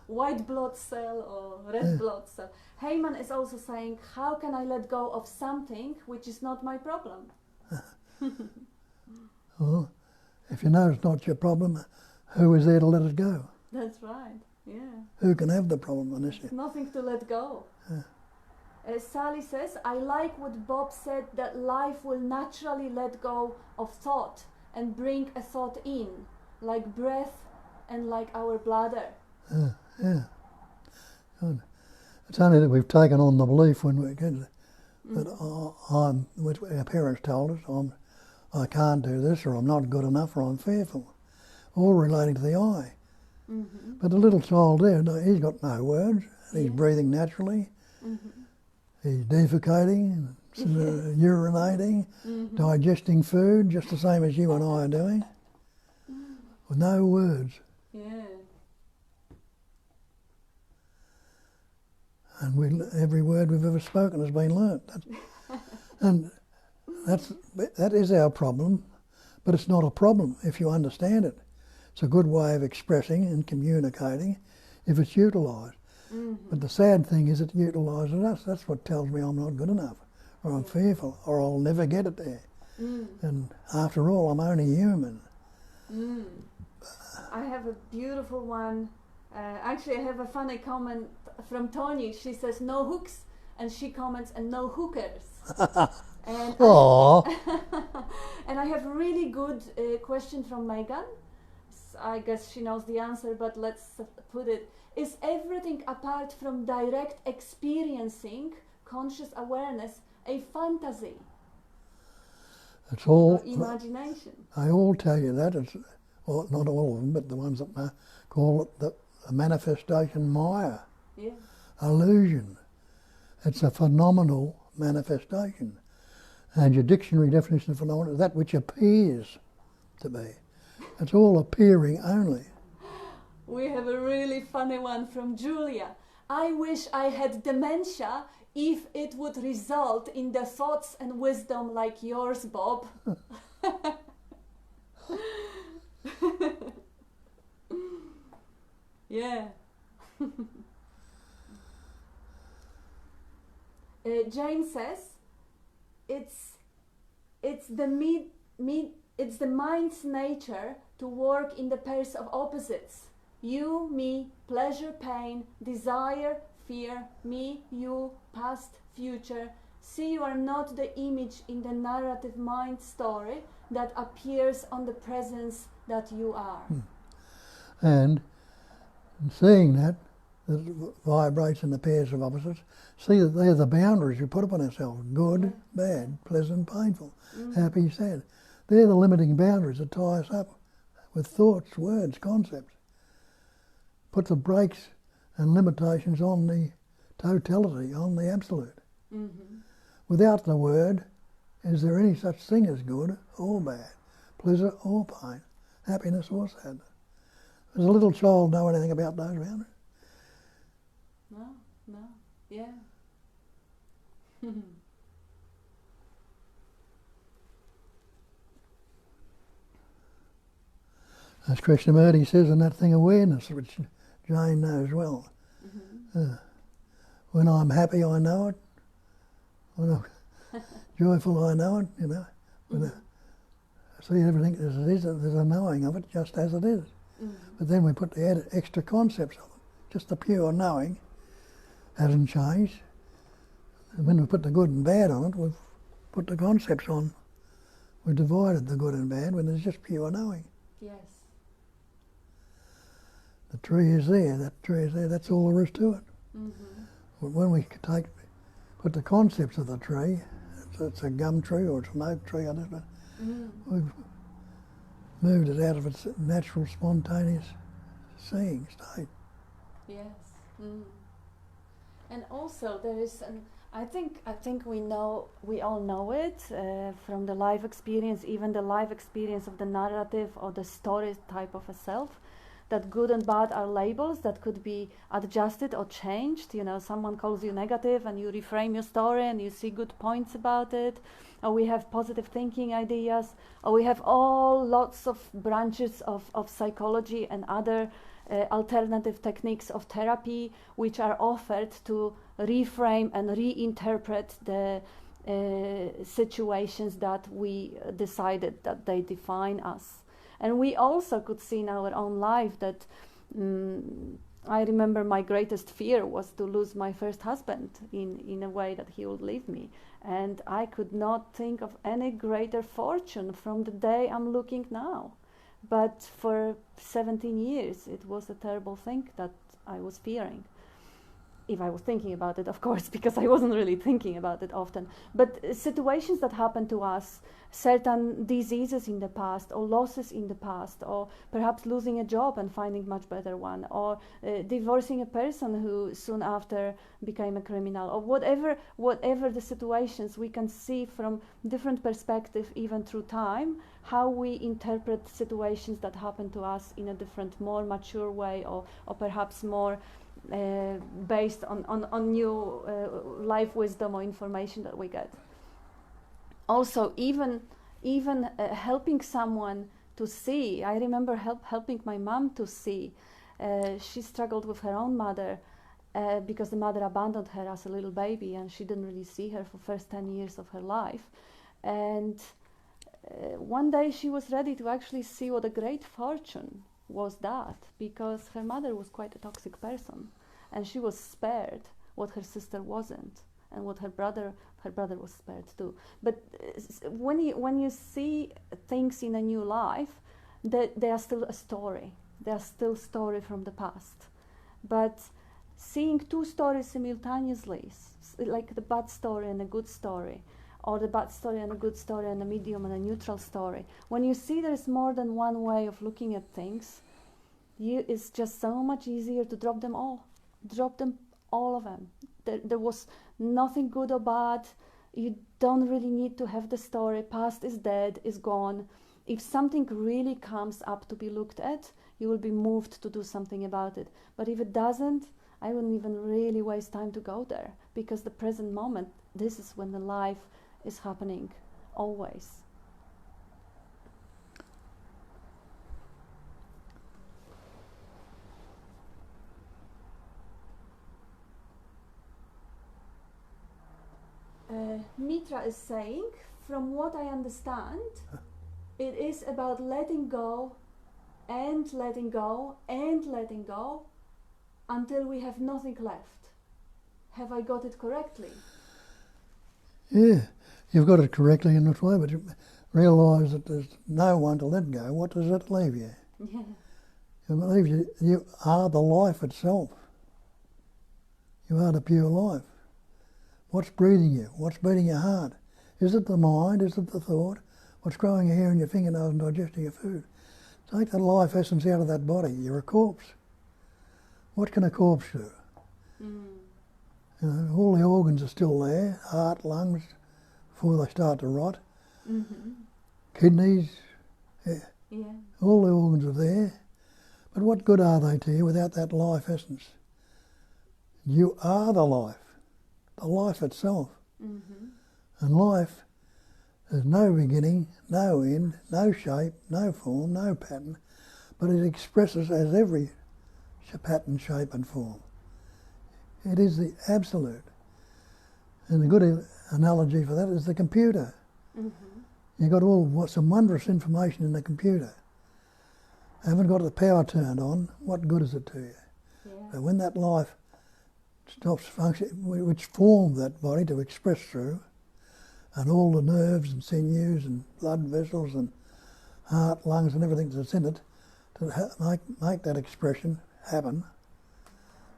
white blood cell or red blood cell. Heyman is also saying, how can I let go of something which is not my problem? Well, if you know it's not your problem, who is there to let it go? That's right, yeah. Who can have the problem unless you... There's nothing to let go. Sally says, I like what Bob said, that life will naturally let go of thought and bring a thought in, like breath and like our bladder. Yeah. Good. It's only that we've taken on the belief when we get that which our parents told us, I can't do this, or I'm not good enough, or I'm fearful, all relating to the I. But the little child there, he's got no words. He's breathing naturally. He's defecating, urinating, digesting food, just the same as you and I are doing, with no words. Yeah. And every word we've ever spoken has been learnt. And that is our problem, but it's not a problem if you understand it. It's a good way of expressing and communicating if it's utilised. But the sad thing is it utilises us. That's what tells me I'm not good enough, or I'm fearful, or I'll never get it there. And after all, I'm only human. I have a beautiful one. Actually, I have a funny comment from Tony. She says, no hooks, and she comments, and no hookers. And and I have a really good question from Megan. I guess she knows the answer, but let's put it. Is everything apart from direct experiencing conscious awareness a fantasy? It's all... Or imagination? They all tell you that. It's, well, not all of them, but the ones that call it the manifestation Maya. Yeah. Illusion. It's a phenomenal manifestation. And your dictionary definition of phenomenon is that which appears to be. It's all appearing only. We have a really funny one from Julia. I wish I had dementia if it would result in the thoughts and wisdom like yours, Bob. Yeah. Jane says it's the mind's nature to work in the pairs of opposites. You, me, pleasure, pain, desire, fear, me, you, past, future. See, you are not the image in the narrative mind story that appears on the presence that you are. And seeing that vibrates in the pairs of opposites, see that they're the boundaries we put upon ourselves: good, bad, pleasant, painful, happy, sad. They're the limiting boundaries that tie us up with thoughts, words, concepts. Put the brakes and limitations on the totality, on the absolute. Without the word, is there any such thing as good or bad, pleasure or pain, happiness or sadness? Does a little child know anything about those boundaries? No, yeah. As Krishnamurti says in that thing, awareness, which Jane knows well. When I'm happy, I know it. When I'm joyful, I know it, you know. When I see everything as it is, there's a knowing of it just as it is. But then we put the extra concepts of it. Just the pure knowing hasn't changed. And when we put the good and bad on it, we've put the concepts on. We've divided the good and bad when there's just pure knowing. Yes. The tree is there, that tree is there, that's all there is to it. When we put the concepts of the tree, it's a gum tree or it's an oak tree, I don't know, we've moved it out of its natural, spontaneous seeing state. Yes. And also there is I think we all know it from the life experience, even the life experience of the narrative or the story type of a self, that good and bad are labels that could be adjusted or changed. You know, someone calls you negative and you reframe your story and you see good points about it. Or we have positive thinking ideas. Or we have lots of branches of psychology and other alternative techniques of therapy which are offered to reframe and reinterpret the situations that we decided that they define us. And we also could see in our own life that I remember my greatest fear was to lose my first husband in a way that he would leave me. And I could not think of any greater fortune from the day I'm looking now. But for 17 years, it was a terrible thing that I was fearing. If I was thinking about it, of course, because I wasn't really thinking about it often. But situations that happen to us, certain diseases in the past, or losses in the past, or perhaps losing a job and finding a much better one, or divorcing a person who soon after became a criminal, or whatever the situations, we can see from different perspectives, even through time, how we interpret situations that happen to us in a different, more mature way, or perhaps more based on new life wisdom or information that we get. Also, even helping someone to see. I remember helping my mom to see. She struggled with her own mother because the mother abandoned her as a little baby, and she didn't really see her for the first 10 years of her life. And one day she was ready to actually see what a great fortune was that, because her mother was quite a toxic person, and she was spared what her sister wasn't, and what her brother was spared too. But when you see things in a new life, they are still a story. They are still story from the past. But seeing two stories simultaneously, like the bad story and a good story, or the bad story and a good story and a medium and a neutral story, when you see there is more than one way of looking at things, it's just so much easier to drop them all. Drop them, all of them. There was nothing good or bad. You don't really need to have the story. Past is dead, is gone. If something really comes up to be looked at, you will be moved to do something about it. But if it doesn't, I wouldn't even really waste time to go there, because the present moment, this is when the life is happening, always. Mitra is saying, from what I understand, it is about letting go and letting go and letting go until we have nothing left. Have I got it correctly? Yeah, you've got it correctly in this way, but you realise that there's no one to let go. What does that leave you? Yeah. It leaves you are the life itself. You are the pure life. What's breathing you? What's beating your heart? Is it the mind? Is it the thought? What's growing your hair in your fingernails and digesting your food? Take that life essence out of that body. You're a corpse. What can a corpse do? You know, all the organs are still there, heart, lungs, before they start to rot. Kidneys, Yeah. all the organs are there. But what good are they to you without that life essence? You are the life itself. And life has no beginning, no end, no shape, no form, no pattern, but it expresses as every pattern, shape and form. It is the absolute. And a good analogy for that is the computer. You've got some wondrous information in the computer. Haven't got the power turned on, what good is it to you? Yeah. But when that life stops functioning, which formed that body to express through, and all the nerves and sinews and blood vessels and heart, lungs and everything that's in it, to make that expression happen,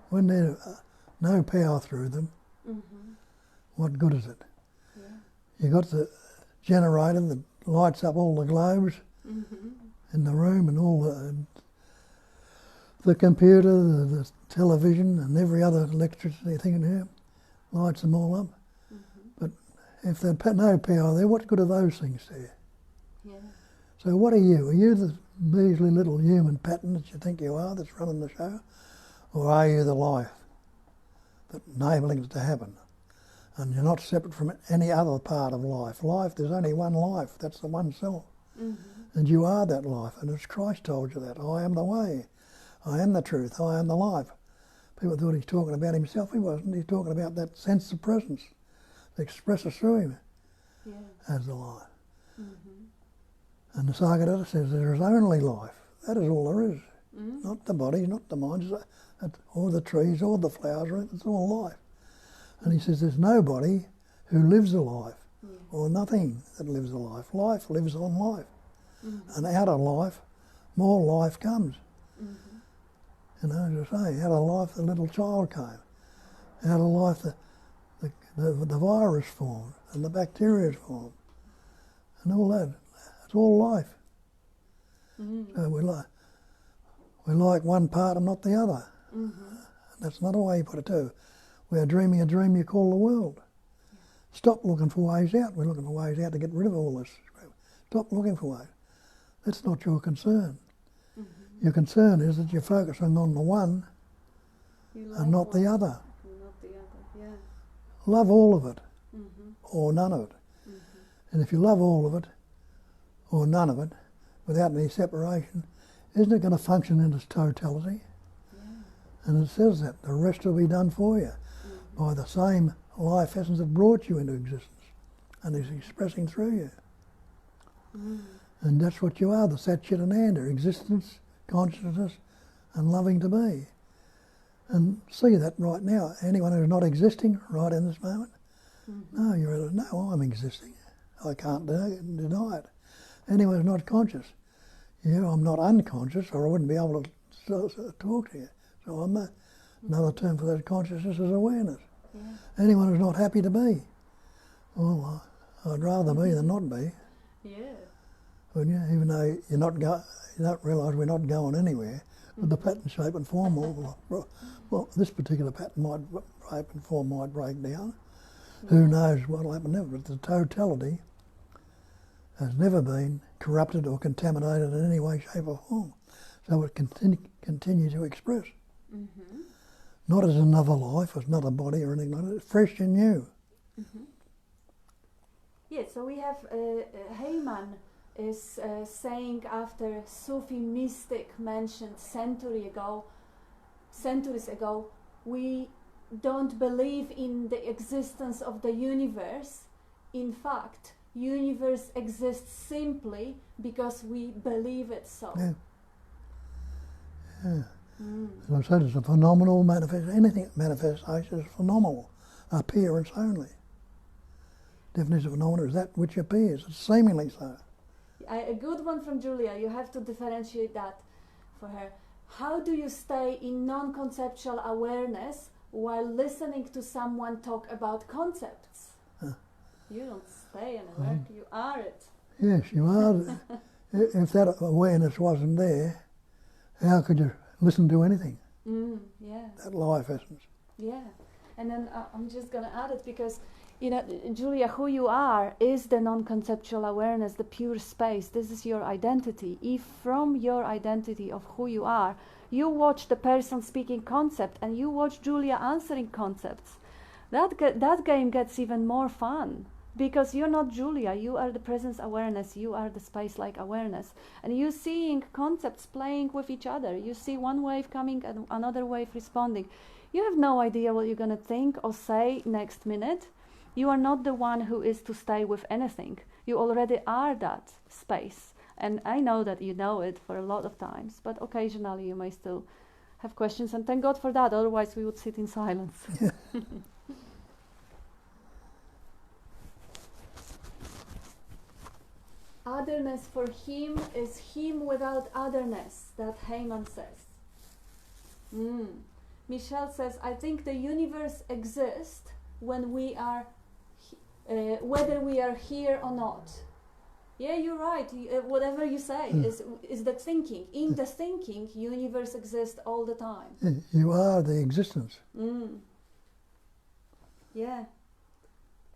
when there's no power through them, what good is it? Yeah. You got the generator that lights up all the globes in the room, and all the computer, the television and every other electricity thing in here, lights them all up. But if there's no power there, what good are those things there? Yeah. So what are you? Are you the measly little human pattern that you think you are that's running the show? Or are you the life that's enabling it to happen? And you're not separate from any other part of life. Life, there's only one life, that's the one self. And you are that life, and as Christ told you that, I am the way, I am the truth, I am the life. People thought he's talking about himself, he wasn't. He's talking about that sense of presence that expresses through him as the life. And the Sagadatta says there is only life. That is all there is. Not the body, not the mind, or the trees, or the flowers, it's all life. And he says there's nobody who lives a life, or nothing that lives a life. Life lives on life. And out of life, more life comes. You know, as I say, out of life the little child came. Out of life the virus formed, and the bacteria formed, and all that. It's all life. So we like one part and not the other. That's not a way you put it too. We are dreaming a dream you call the world. Stop looking for ways out. We're looking for ways out to get rid of all this. Stop looking for ways. That's not your concern. Your concern is that you're focusing on the one and not the other. Not the other, yeah. Love all of it, or none of it. And if you love all of it, or none of it, without any separation, isn't it going to function in its totality? And it says that the rest will be done for you by the same life essence that brought you into existence and is expressing through you. And that's what you are, the Sat Chit Ananda, existence, consciousness and loving to be. And see that right now. Anyone who's not existing right in this moment, no, I'm existing. I can't deny it. Anyone who's not conscious, I'm not unconscious, or I wouldn't be able to talk to you. So another term for that consciousness is awareness. Anyone who's not happy to be, well, I'd rather be than not be. Yeah. Wouldn't you? Even though you don't realise we're not going anywhere, but the pattern, shape and form, well, this particular pattern, shape and form might break down. Who knows what will happen never, but the totality has never been corrupted or contaminated in any way, shape or form. So it can continue to express. not as another life, as another body or anything like that. It's fresh and new. Mm-hmm. Yeah, so we have Heyman is saying after Sufi mystic mentioned centuries ago, we don't believe in the existence of the universe. In fact, universe exists simply because we believe it so. Yeah. Yeah. As I said, it's a phenomenal manifestation. Anything manifestation is phenomenal. Appearance only. Definition of phenomenon is that which appears. It's seemingly so. A good one from Julia. You have to differentiate that for her. How do you stay in non-conceptual awareness while listening to someone talk about concepts? You don't stay in aware, you are it. Yes, you are. If that awareness wasn't there, how could you listen to anything? Yeah. That life essence. Yeah. And then I'm just going to add it because, you know, Julia, who you are is the non-conceptual awareness, the pure space. This is your identity. If from your identity of who you are, you watch the person speaking concept and you watch Julia answering concepts, that game gets even more fun. Because you're not Julia, you are the presence awareness, you are the space-like awareness. And you're seeing concepts playing with each other. You see one wave coming and another wave responding. You have no idea what you're going to think or say next minute. You are not the one who is to stay with anything. You already are that space. And I know that you know it for a lot of times, but occasionally you may still have questions. And thank God for that, otherwise we would sit in silence. Yeah. Otherness for him is him without otherness, that Heyman says. Michelle says, I think the universe exists when we are, whether we are here or not. Yeah, you're right. Whatever you say is the thinking. In the thinking, universe exists all the time. You are the existence. Yeah.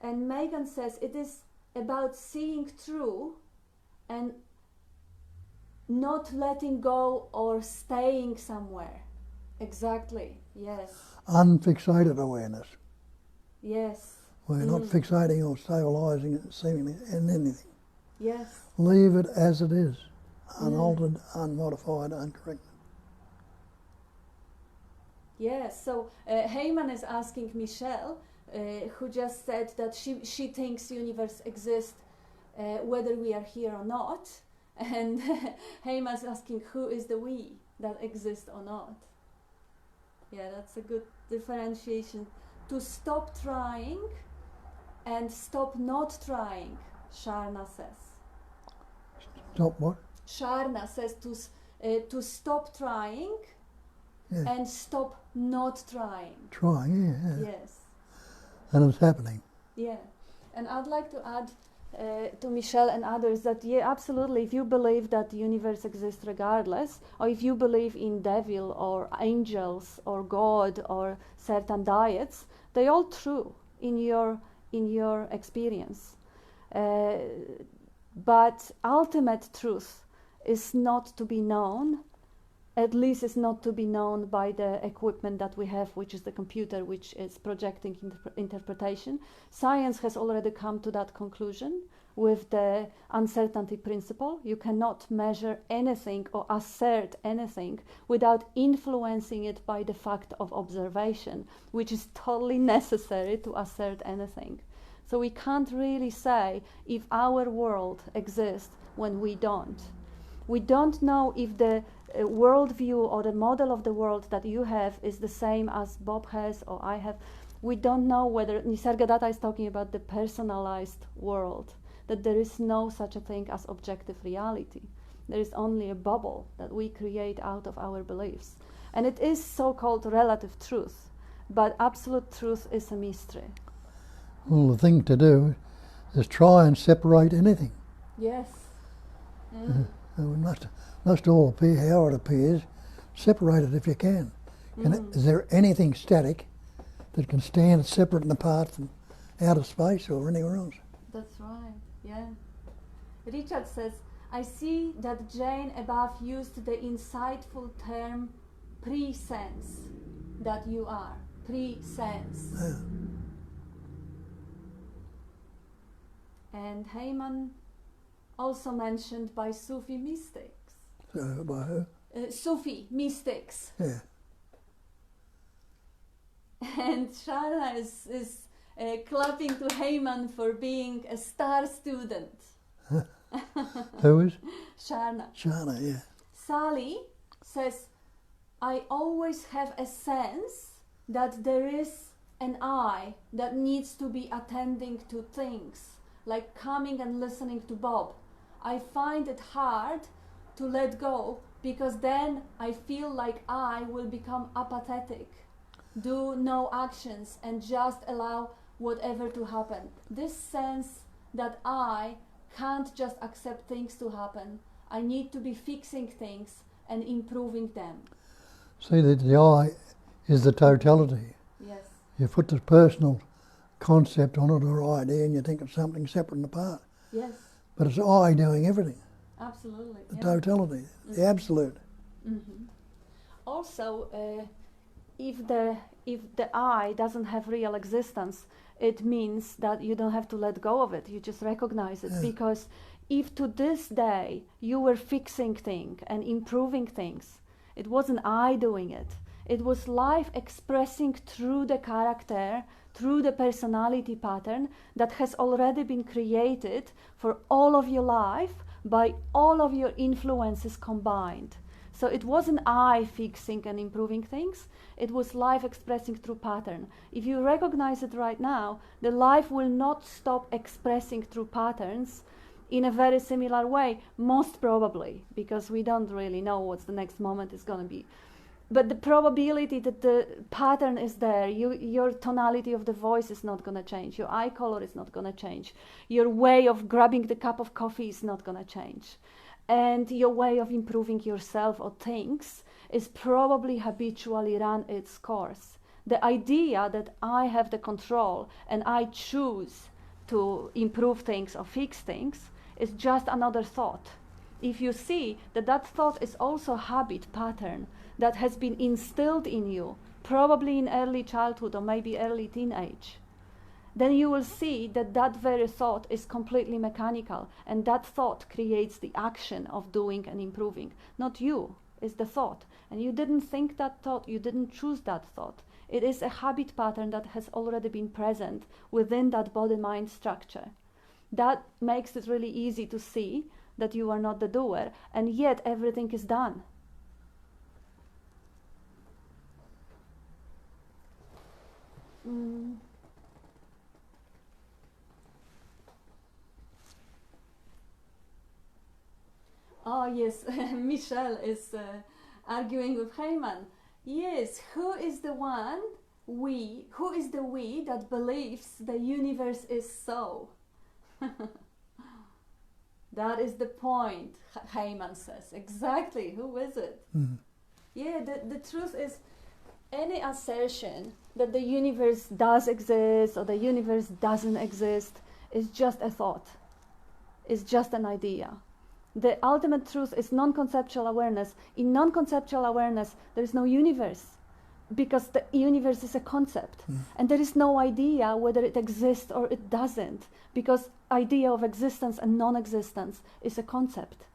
And Megan says, it is about seeing through and not letting go or staying somewhere. Exactly, yes. Unfixated awareness. Yes. We're not fixating or stabilising it seemingly in anything. Yes. Leave it as it is, unaltered, unmodified, uncorrected. Yes, so Heyman is asking Michelle, who just said that she thinks universe exists whether we are here or not, and Heyman is asking who is the we that exists or not. Yeah, that's a good differentiation. To stop trying and stop not trying, Sharna says. Stop what? Sharna says to stop trying and stop not trying. Trying, yeah. Yes. And it's happening. Yeah. And I'd like to add to Michelle and others that, yeah, absolutely, if you believe that the universe exists regardless, or if you believe in devil or angels or God or certain diets, they're all true in your experience. But ultimate truth is not to be known, at least is not to be known by the equipment that we have, which is the computer, which is projecting interpretation. Science has already come to that conclusion with the uncertainty principle. You cannot measure anything or assert anything without influencing it by the fact of observation, which is totally necessary to assert anything. So we can't really say if our world exists when we don't. We don't know if the worldview or the model of the world that you have is the same as Bob has or I have. We don't know whether Nisargadatta is talking about the personalized world, that there is no such a thing as objective reality. There is only a bubble that we create out of our beliefs. And it is so-called relative truth, but absolute truth is a mystery. Well, the thing to do is try and separate anything. Yes. We must all appear how it appears. Separate it if you can. Is there anything static that can stand separate and apart from outer space or anywhere else? That's right, yeah. Richard says, I see that Jane above used the insightful term pre-sense. that you are, pre-sense. Yeah. And Heyman also mentioned by Sufi mystics. So by who? Sufi mystics. Yeah. And Sharna is clapping to Heyman for being a star student. Who is? Sharna. Shana, yeah. Sally says, I always have a sense that there is an I that needs to be attending to things, like coming and listening to Bob. I find it hard to let go because then I feel like I will become apathetic, do no actions and just allow whatever to happen. This sense that I can't just accept things to happen. I need to be fixing things and improving them. See that the I is the totality. Yes. You put the personal concept on it or idea and you think it's something separate and apart. Yes. But it's I doing everything. Absolutely. The yeah. totality, the absolute. Mm-hmm. Also, if the I doesn't have real existence, it means that you don't have to let go of it. You just recognize it. Yeah. Because if to this day you were fixing things and improving things, it wasn't I doing it. It was life expressing through the character, through the personality pattern that has already been created for all of your life by all of your influences combined. So it wasn't I fixing and improving things, it was life expressing through pattern. If you recognize it right now, the life will not stop expressing through patterns in a very similar way, most probably, because we don't really know what the next moment is going to be. But the probability that the pattern is there, your tonality of the voice is not going to change, your eye color is not going to change, your way of grabbing the cup of coffee is not going to change. And your way of improving yourself or things is probably habitually run its course. The idea that I have the control and I choose to improve things or fix things is just another thought. If you see that that thought is also a habit pattern that has been instilled in you, probably in early childhood or maybe early teenage, then you will see that that very thought is completely mechanical, and that thought creates the action of doing and improving. Not you, it's the thought. And you didn't think that thought, you didn't choose that thought. It is a habit pattern that has already been present within that body-mind structure. That makes it really easy to see that you are not the doer, and yet everything is done. Oh yes, Michelle is arguing with Heyman. Yes, who is the one, we, who is the we that believes the universe is so? That is the point, Heyman says. Exactly, who is it? Mm. Yeah, the truth is, any assertion that the universe does exist or the universe doesn't exist is just a thought. It's just an idea. The ultimate truth is non-conceptual awareness. In non-conceptual awareness, there is no universe, because the universe is a concept. And there is no idea whether it exists or it doesn't, because idea of existence and non-existence is a concept.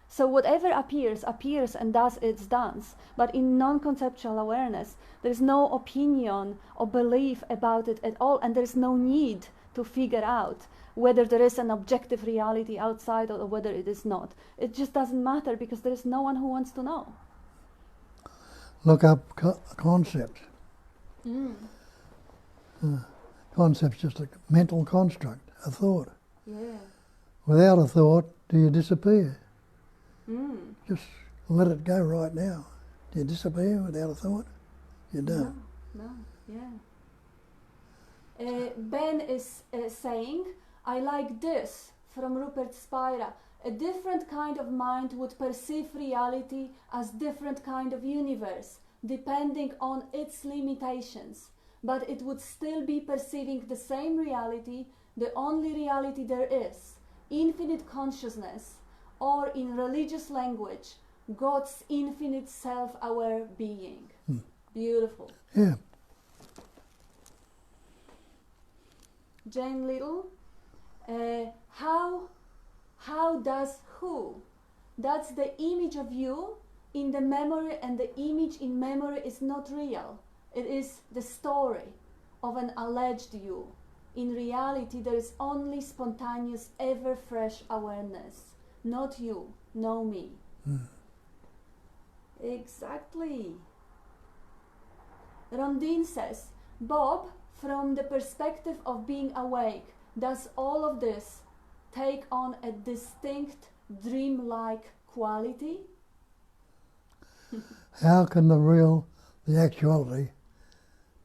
So whatever appears and does its dance. But in non-conceptual awareness, there is no opinion or belief about it at all, and there is no need to figure out whether there is an objective reality outside or whether it is not. It just doesn't matter, because there is no one who wants to know. Look up concept. Concept's just a mental construct, a thought. Yeah. Without a thought, do you disappear? Just let it go right now. Do you disappear without a thought? You don't. No, yeah. Ben is saying, I like this from Rupert Spira. A different kind of mind would perceive reality as different kind of universe, depending on its limitations. But it would still be perceiving the same reality, the only reality there is, infinite consciousness, or in religious language, God's infinite self-aware being. Beautiful. Yeah. Jane Little, how does who? That's the image of you in the memory, and the image in memory is not real. It is the story of an alleged you. In reality, there is only spontaneous, ever fresh awareness. Not you, no me. Exactly. Rondine says, Bob, from the perspective of being awake, does all of this take on a distinct dream-like quality? How can the actuality,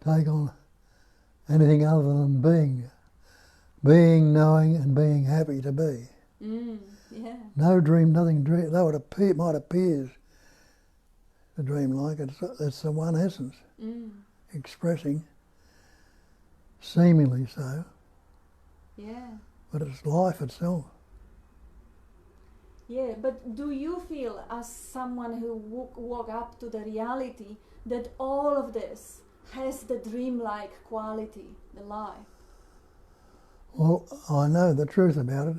take on anything other than being, knowing, and being happy to be? Yeah. No dream, nothing dream. Though it might appear to dream like, it's the one essence expressing, seemingly so. Yeah. But it's life itself. Yeah, but do you feel, as someone who woke up to the reality, that all of this has the dreamlike quality, the lie? Well, I know the truth about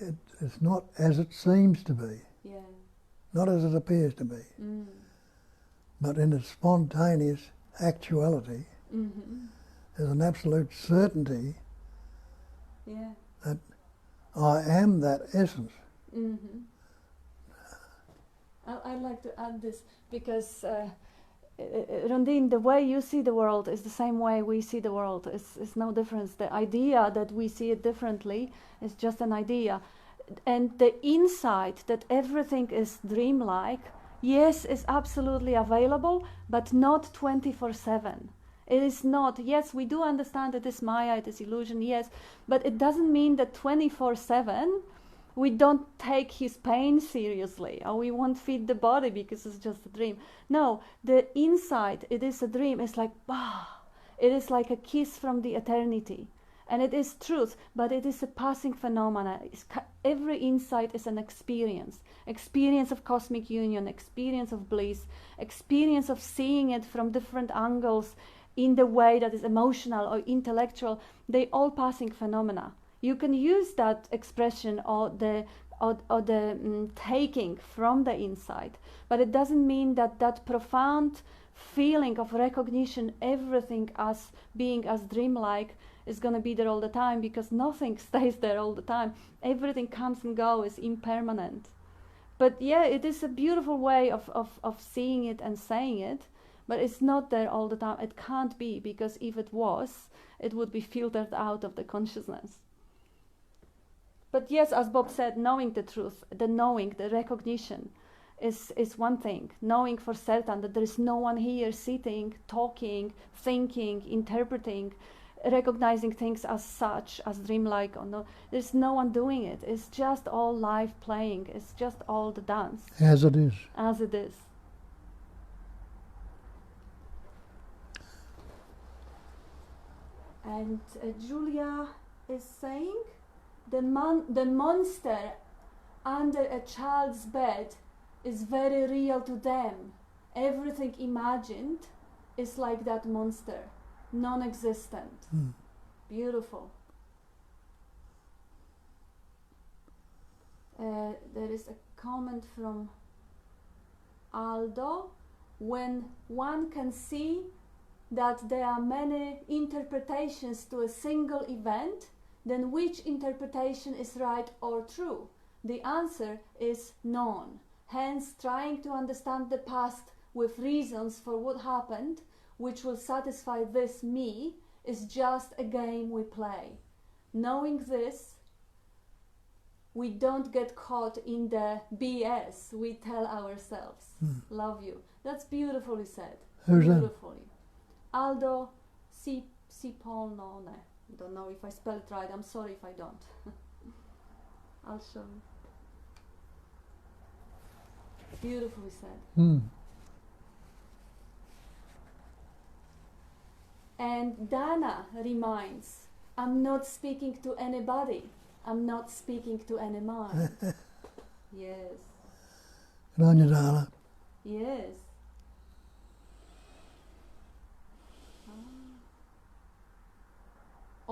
it. It's not as it seems to be. Yeah. Not as it appears to be. But in its spontaneous actuality, there's an absolute certainty that I am that essence. I'd like to add this because, Rondine, the way you see the world is the same way we see the world. It's no difference. The idea that we see it differently is just an idea. And the insight that everything is dreamlike, yes, is absolutely available, but not 24/7. It is not. Yes, we do understand it is Maya, it is illusion, yes, but it doesn't mean that 24/7 we don't take his pain seriously, or we won't feed the body because it's just a dream. No, the insight, it is a dream, it's like, it is like a kiss from the eternity. And it is truth, but it is a passing phenomena. Every insight is an experience of cosmic union, experience of bliss, experience of seeing it from different angles in the way that is emotional or intellectual. They all passing phenomena. You can use that expression or the taking from the insight, but it doesn't mean that that profound feeling of recognition, everything as being as dreamlike, is going to be there all the time, because nothing stays there all the time. Everything comes and goes, is impermanent. But yeah, it is a beautiful way of seeing it and saying it, but it's not there all the time. It can't be, because if it was, it would be filtered out of the consciousness. But yes, as Bob said, knowing the truth, the knowing, the recognition is one thing. Knowing for certain that there is no one here sitting, talking, thinking, interpreting, recognizing things as such, as dreamlike or not. There's no one doing it. It's just all live playing. It's just all the dance. As it is. As it is. And Julia is saying, the monster under a child's bed is very real to them. Everything imagined is like that monster, non-existent. Beautiful. There is a comment from Aldo. When one can see that there are many interpretations to a single event, then which interpretation is right or true? The answer is none. Hence, trying to understand the past with reasons for what happened, which will satisfy this me, is just a game we play. Knowing this, we don't get caught in the BS we tell ourselves. Love you. That's beautifully said. Who's that? Beautifully. Aldo Cipollone. Don't know if I spell it right. I'm sorry if I don't. I'll show you. Beautifully said. And Dana reminds, I'm not speaking to anybody. I'm not speaking to any mind. Yes. Good on you, Dana. Yes.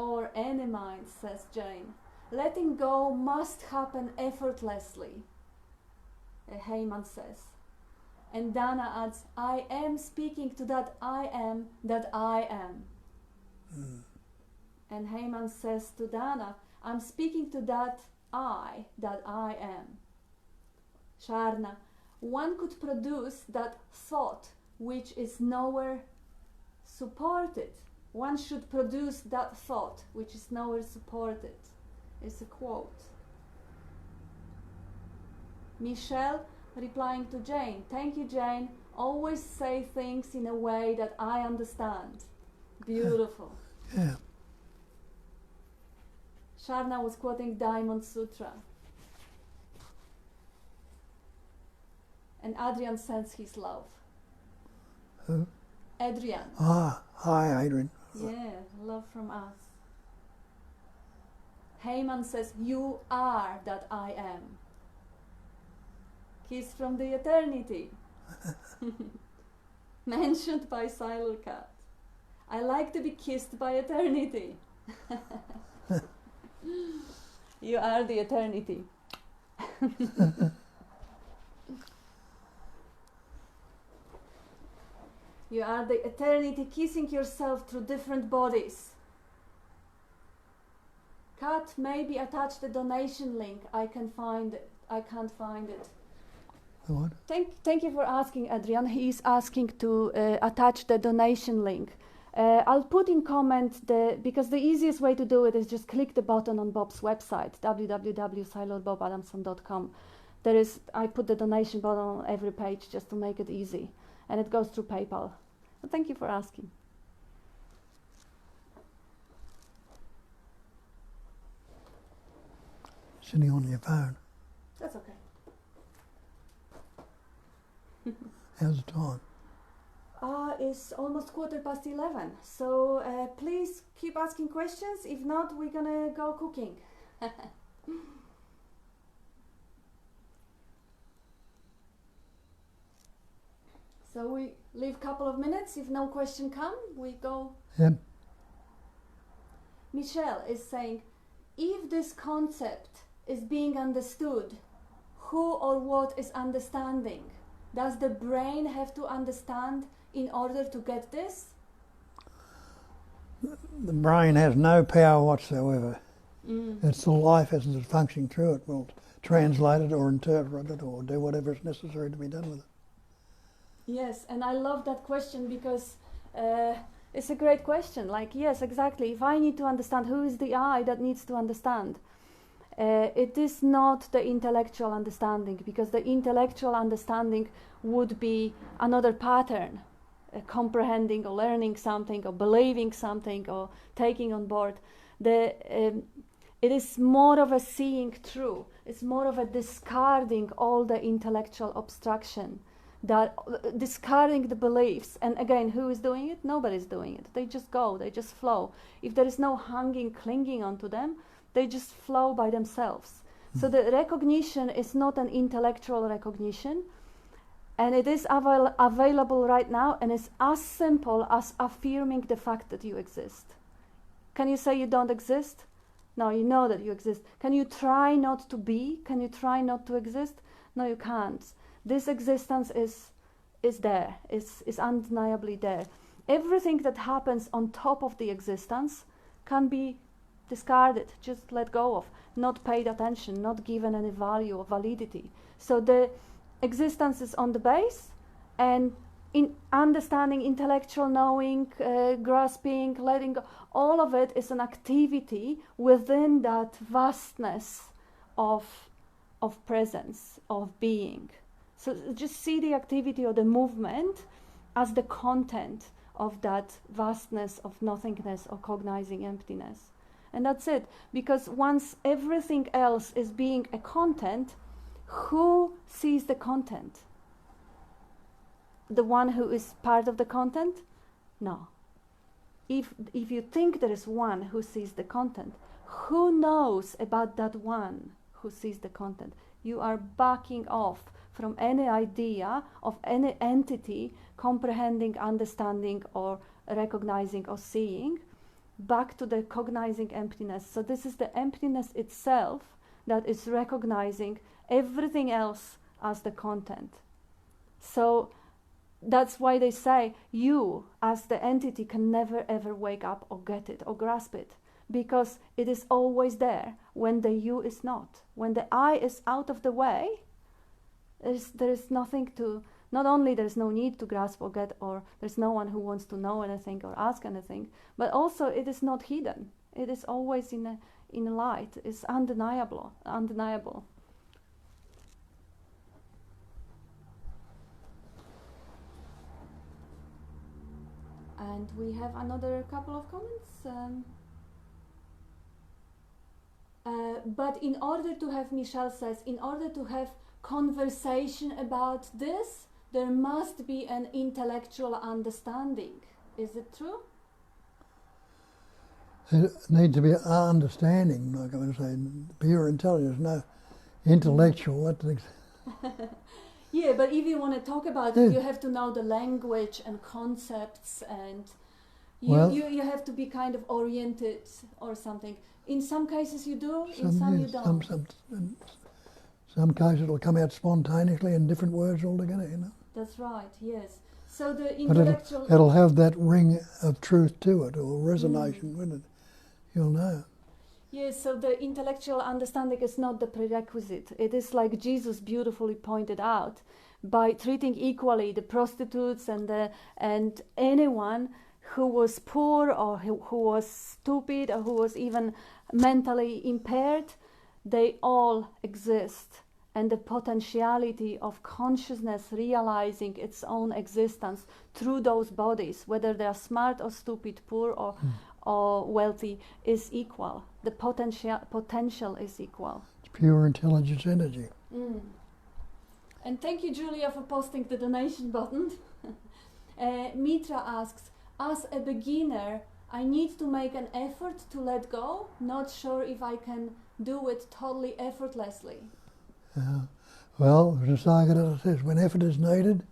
or any mind, says Jane. Letting go must happen effortlessly, Heyman says. And Dana adds, I am speaking to that I am that I am. And Heyman says to Dana, I'm speaking to that I am. Sharna, one could produce that thought which is nowhere supported. One should produce that thought which is nowhere supported. It's a quote. Michelle replying to Jane, thank you, Jane. Always say things in a way that I understand. Beautiful. Yeah. Sharna was quoting Diamond Sutra. And Adrian sends his love. Who? Adrian. Ah, hi, Adrian. Yeah, love from us. Heyman says, you are that I am. Kiss from the eternity. Mentioned by Silent Cat. I like to be kissed by eternity. You are the eternity. You are the eternity kissing yourself through different bodies. Kat, maybe attach the donation link. I can't find it. The what? Thank you for asking, Adrian. He's asking to attach the donation link. I'll put in comment because the easiest way to do it is just click the button on Bob's website, www.silotbobadamson.com. I put the donation button on every page just to make it easy, and it goes through PayPal. But thank you for asking. Sitting on your phone. That's okay. How's the time? It's almost 11:15. So please keep asking questions. If not, we're gonna go cooking. So we leave a couple of minutes. If no question come, we go. Yep. Michelle is saying, if this concept is being understood, who or what is understanding? Does the brain have to understand in order to get this? The brain has no power whatsoever. It's the life as it's functioning through it will translate it or interpret it or do whatever is necessary to be done with it. Yes, and I love that question because it's a great question. Like, yes, exactly. If I need to understand who is the I that needs to understand, it is not the intellectual understanding, because the intellectual understanding would be another pattern, comprehending or learning something or believing something or taking on board. It is more of a seeing through. It's more of a discarding all the intellectual obstruction, that discarding the beliefs. And again, who is doing it? Nobody's doing it. They just go, they just flow. If there is no hanging, clinging onto them, they just flow by themselves. So the recognition is not an intellectual recognition, and it is available right now, and it's as simple as affirming the fact that you exist. Can you say you don't exist? No, you know that you exist. Can you try not to be? Can you try not to exist? No, you can't. This existence is there, is undeniably there. Everything that happens on top of the existence can be discarded, just let go of, not paid attention, not given any value or validity. So the existence is on the base, and in understanding, intellectual knowing, grasping, letting go, all of it is an activity within that vastness of presence, of being. So just see the activity or the movement as the content of that vastness of nothingness or cognizing emptiness. And that's it, because once everything else is being a content, who sees the content? The one who is part of the content? No. If you think there is one who sees the content, who knows about that one who sees the content? You are backing off from any idea of any entity comprehending, understanding, or recognizing or seeing, back to the cognizing emptiness. So this is the emptiness itself that is recognizing everything else as the content. So that's why they say you as the entity can never ever wake up or get it or grasp it, because it is always there when the you is not. When the I is out of the way, there is nothing to, not only there's no need to grasp or get, or there's no one who wants to know anything or ask anything, but also it is not hidden. It is always in a light. It's undeniable. And we have another couple of comments. But in order to have, Michelle says, in order to have conversation about this, there must be an intellectual understanding. Is it true? There needs to be an understanding, like I was saying, pure intelligence, no intellectual. Yeah, but if you want to talk about it, you have to know the language and concepts, and you have to be kind of oriented or something. In some cases you do, in some you don't. Some cases it'll come out spontaneously in different words altogether, you know. That's right, yes. So the intellectual... But it'll have that ring of truth to it, or resonation with it. You'll know. Yes, so the intellectual understanding is not the prerequisite. It is like Jesus beautifully pointed out, by treating equally the prostitutes and anyone who was poor or who was stupid or who was even mentally impaired, they all exist. And the potentiality of consciousness realizing its own existence through those bodies, whether they are smart or stupid, poor or wealthy, is equal. The potential is equal. It's pure intelligence energy. And thank you, Julia, for posting the donation button. Mitra asks, as a beginner, I need to make an effort to let go. Not sure if I can do it totally effortlessly. Well, the Sayadaw says, when effort is needed,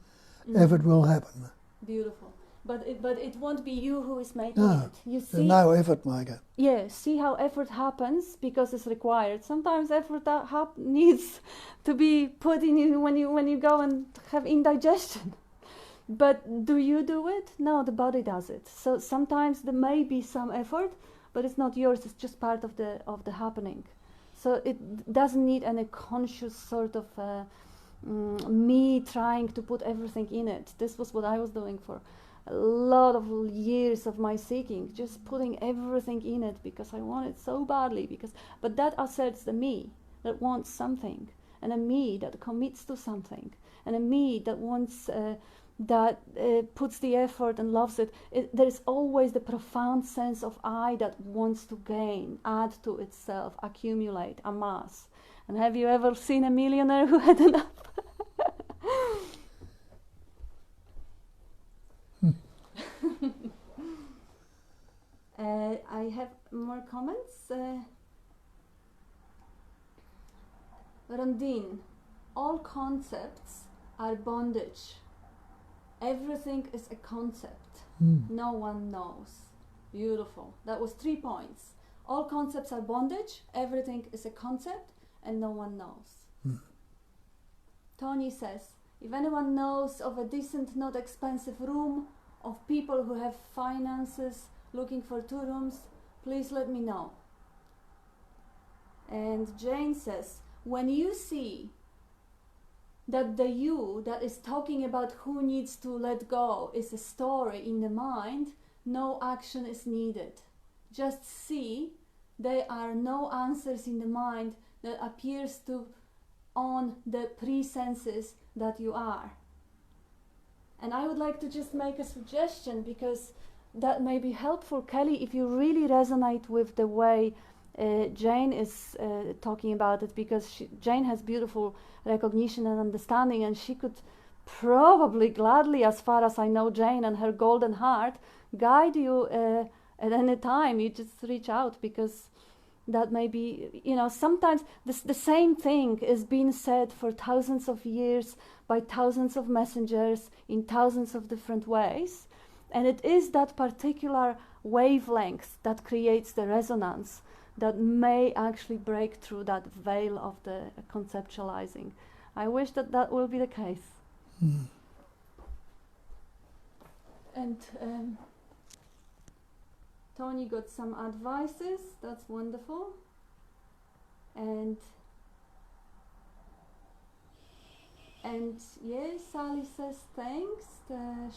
effort will happen. Beautiful. But it won't be you who is making it. You see, there's no effort maker. Yeah, see how effort happens because it's required. Sometimes effort needs to be put in you when you go and have indigestion. But do you do it? No, the body does it. So sometimes there may be some effort, but it's not yours. It's just part of the happening. So it doesn't need any conscious sort of me trying to put everything in it. This was what I was doing for a lot of years of my seeking, just putting everything in it because I want it so badly. But that asserts the me that wants something, and a me that commits to something, and a me that wants puts the effort and loves it. There is always the profound sense of I that wants to gain, add to itself, accumulate, amass. And have you ever seen a millionaire who had enough? I have more comments. Rondine, all concepts are bondage. Everything is a concept. No one knows. Beautiful. That was 3 points. All concepts are bondage, everything is a concept, and no one knows. Tony says, if anyone knows of a decent, not expensive room, of people who have finances looking for 2 rooms, please let me know. And Jane says, when you see that the you that is talking about who needs to let go is a story in the mind, no action is needed. Just see there are no answers in the mind that appears to on the presenses that you are. And I would like to just make a suggestion, because that may be helpful, Kelly, if you really resonate with the way Jane is talking about it, because Jane has beautiful recognition and understanding, and she could probably gladly, as far as I know Jane and her golden heart, guide you at any time. You just reach out, because that may be, sometimes the same thing is being said for thousands of years by thousands of messengers in thousands of different ways, and it is that particular wavelengths that creates the resonance that may actually break through that veil of the conceptualizing. I wish that that will be the case. And Tony got some advices, that's wonderful. And yeah, Sally says thanks.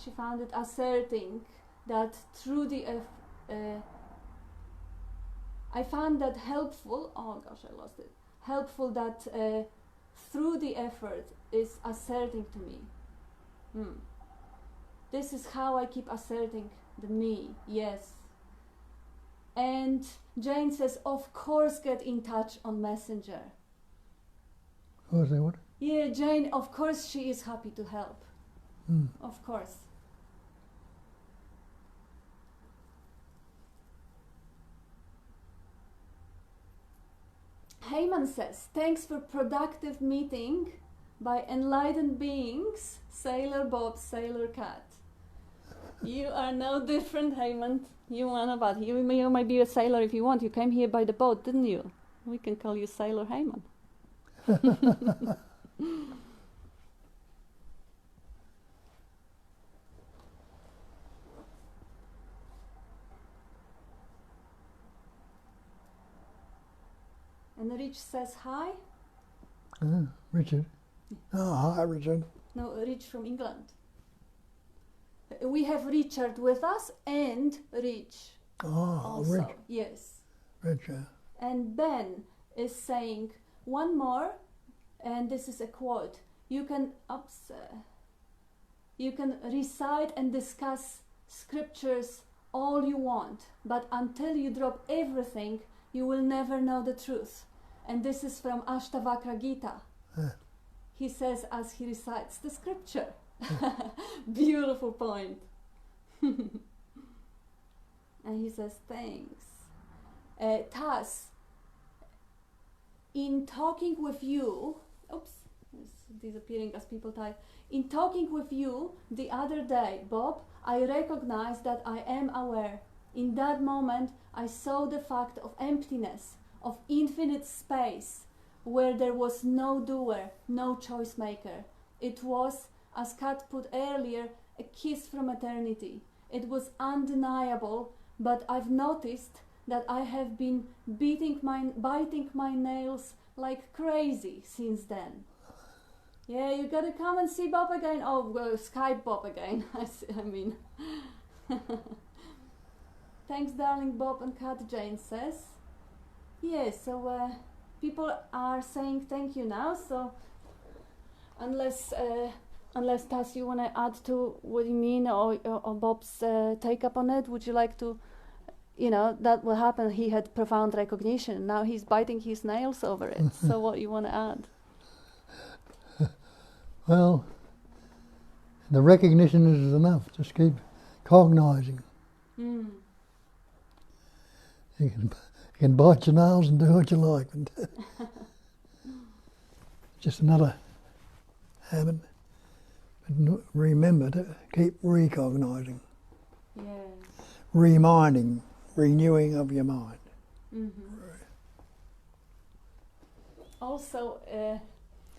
She found it asserting that through the I found that helpful. Oh gosh, I lost it. Helpful that through the effort is asserting to me. This is how I keep asserting the me. Yes. And Jane says, of course, get in touch on Messenger. Oh, is that what? Yeah, Jane, of course she is happy to help. Of course. Heyman says, thanks for productive meeting by enlightened beings, Sailor Bob, Sailor Cat. You are no different, Heyman. You want about you might be a sailor if you want. You came here by the boat, didn't you? We can call you Sailor Heyman. And Rich says hi. Richard. Oh, hi, Richard. No, Rich from England. We have Richard with us and Rich. Oh, also. Rich. Yes. Richard. And Ben is saying one more, and this is a quote. You can recite and discuss scriptures all you want, but until you drop everything, you will never know the truth. And this is from Ashtavakra Gita. He says as he recites the scripture. Beautiful point. And he says, thanks. Thus, in talking with you, oops, it's disappearing as people type. In talking with you the other day, Bob, I recognized that I am aware. In that moment, I saw the fact of emptiness, of infinite space, where there was no doer, no choice maker. It was, as Kat put earlier, a kiss from eternity. It was undeniable, but I've noticed that I have been biting my nails like crazy since then. Yeah, you gotta come and see Bob again. Oh, well, Skype Bob again. I mean. Thanks, darling Bob and Kat, Jane says. Yes, so people are saying thank you now, so unless Tass, you want to add to what you mean or Bob's take up on it, would you like to, that will happen, he had profound recognition, now he's biting his nails over it, so what you want to add? Well, the recognition is enough, just keep cognizing. You can bite your nails and do what you like. Just another habit. But remember to keep recognizing. Yeah. Reminding, renewing of your mind. Also,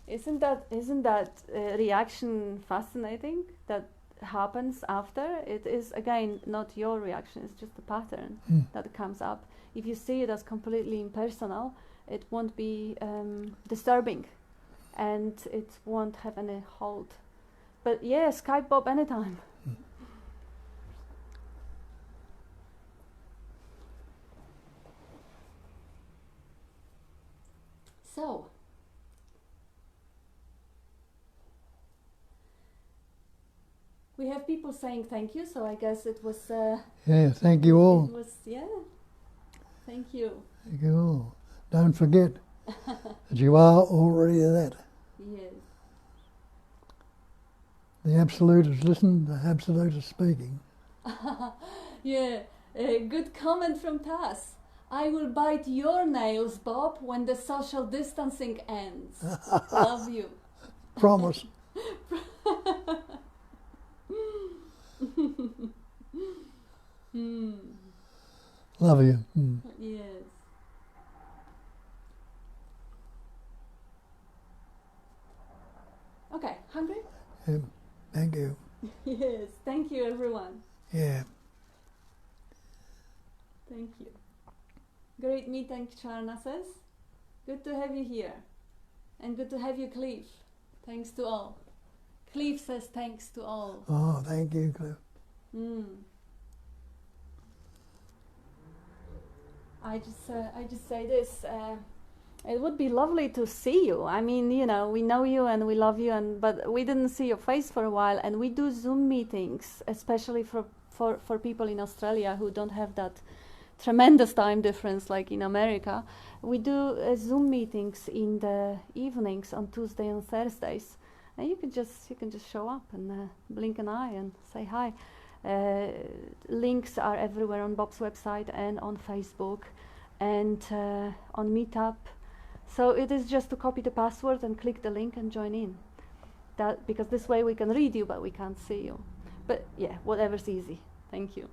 isn't that reaction fascinating that happens after? It is, again, not your reaction, it's just a pattern that comes up. If you see it as completely impersonal, it won't be disturbing and it won't have any hold. But yeah, Skype Bob anytime. So, we have people saying thank you, so I guess it was... yeah, thank you all. It was, yeah, thank you. Thank you all. Don't forget that you are already that. Yes. The Absolute is listening, the Absolute is speaking. Yeah, good comment from Tass. I will bite your nails, Bob, when the social distancing ends. Love you. Promise. Love you. Mm. Yes. Okay, hungry? Thank you. Yes, thank you everyone. Yeah. Thank you. Great meeting, Charna says. Good to have you here. And good to have you, Cliff. Thanks to all. Cliff says thanks to all. Oh, thank you, Cliff. I just say this. It would be lovely to see you. I mean, you know, we know you and we love you, but we didn't see your face for a while. And we do Zoom meetings, especially for people in Australia who don't have that tremendous time difference like in America. We do Zoom meetings in the evenings on Tuesday and Thursdays, and you can just show up and blink an eye and say hi. Links are everywhere on Bob's website and on Facebook and on Meetup. So it is just to copy the password and click the link and join in. That because this way we can read you but we can't see you. But yeah, whatever's easy. Thank you.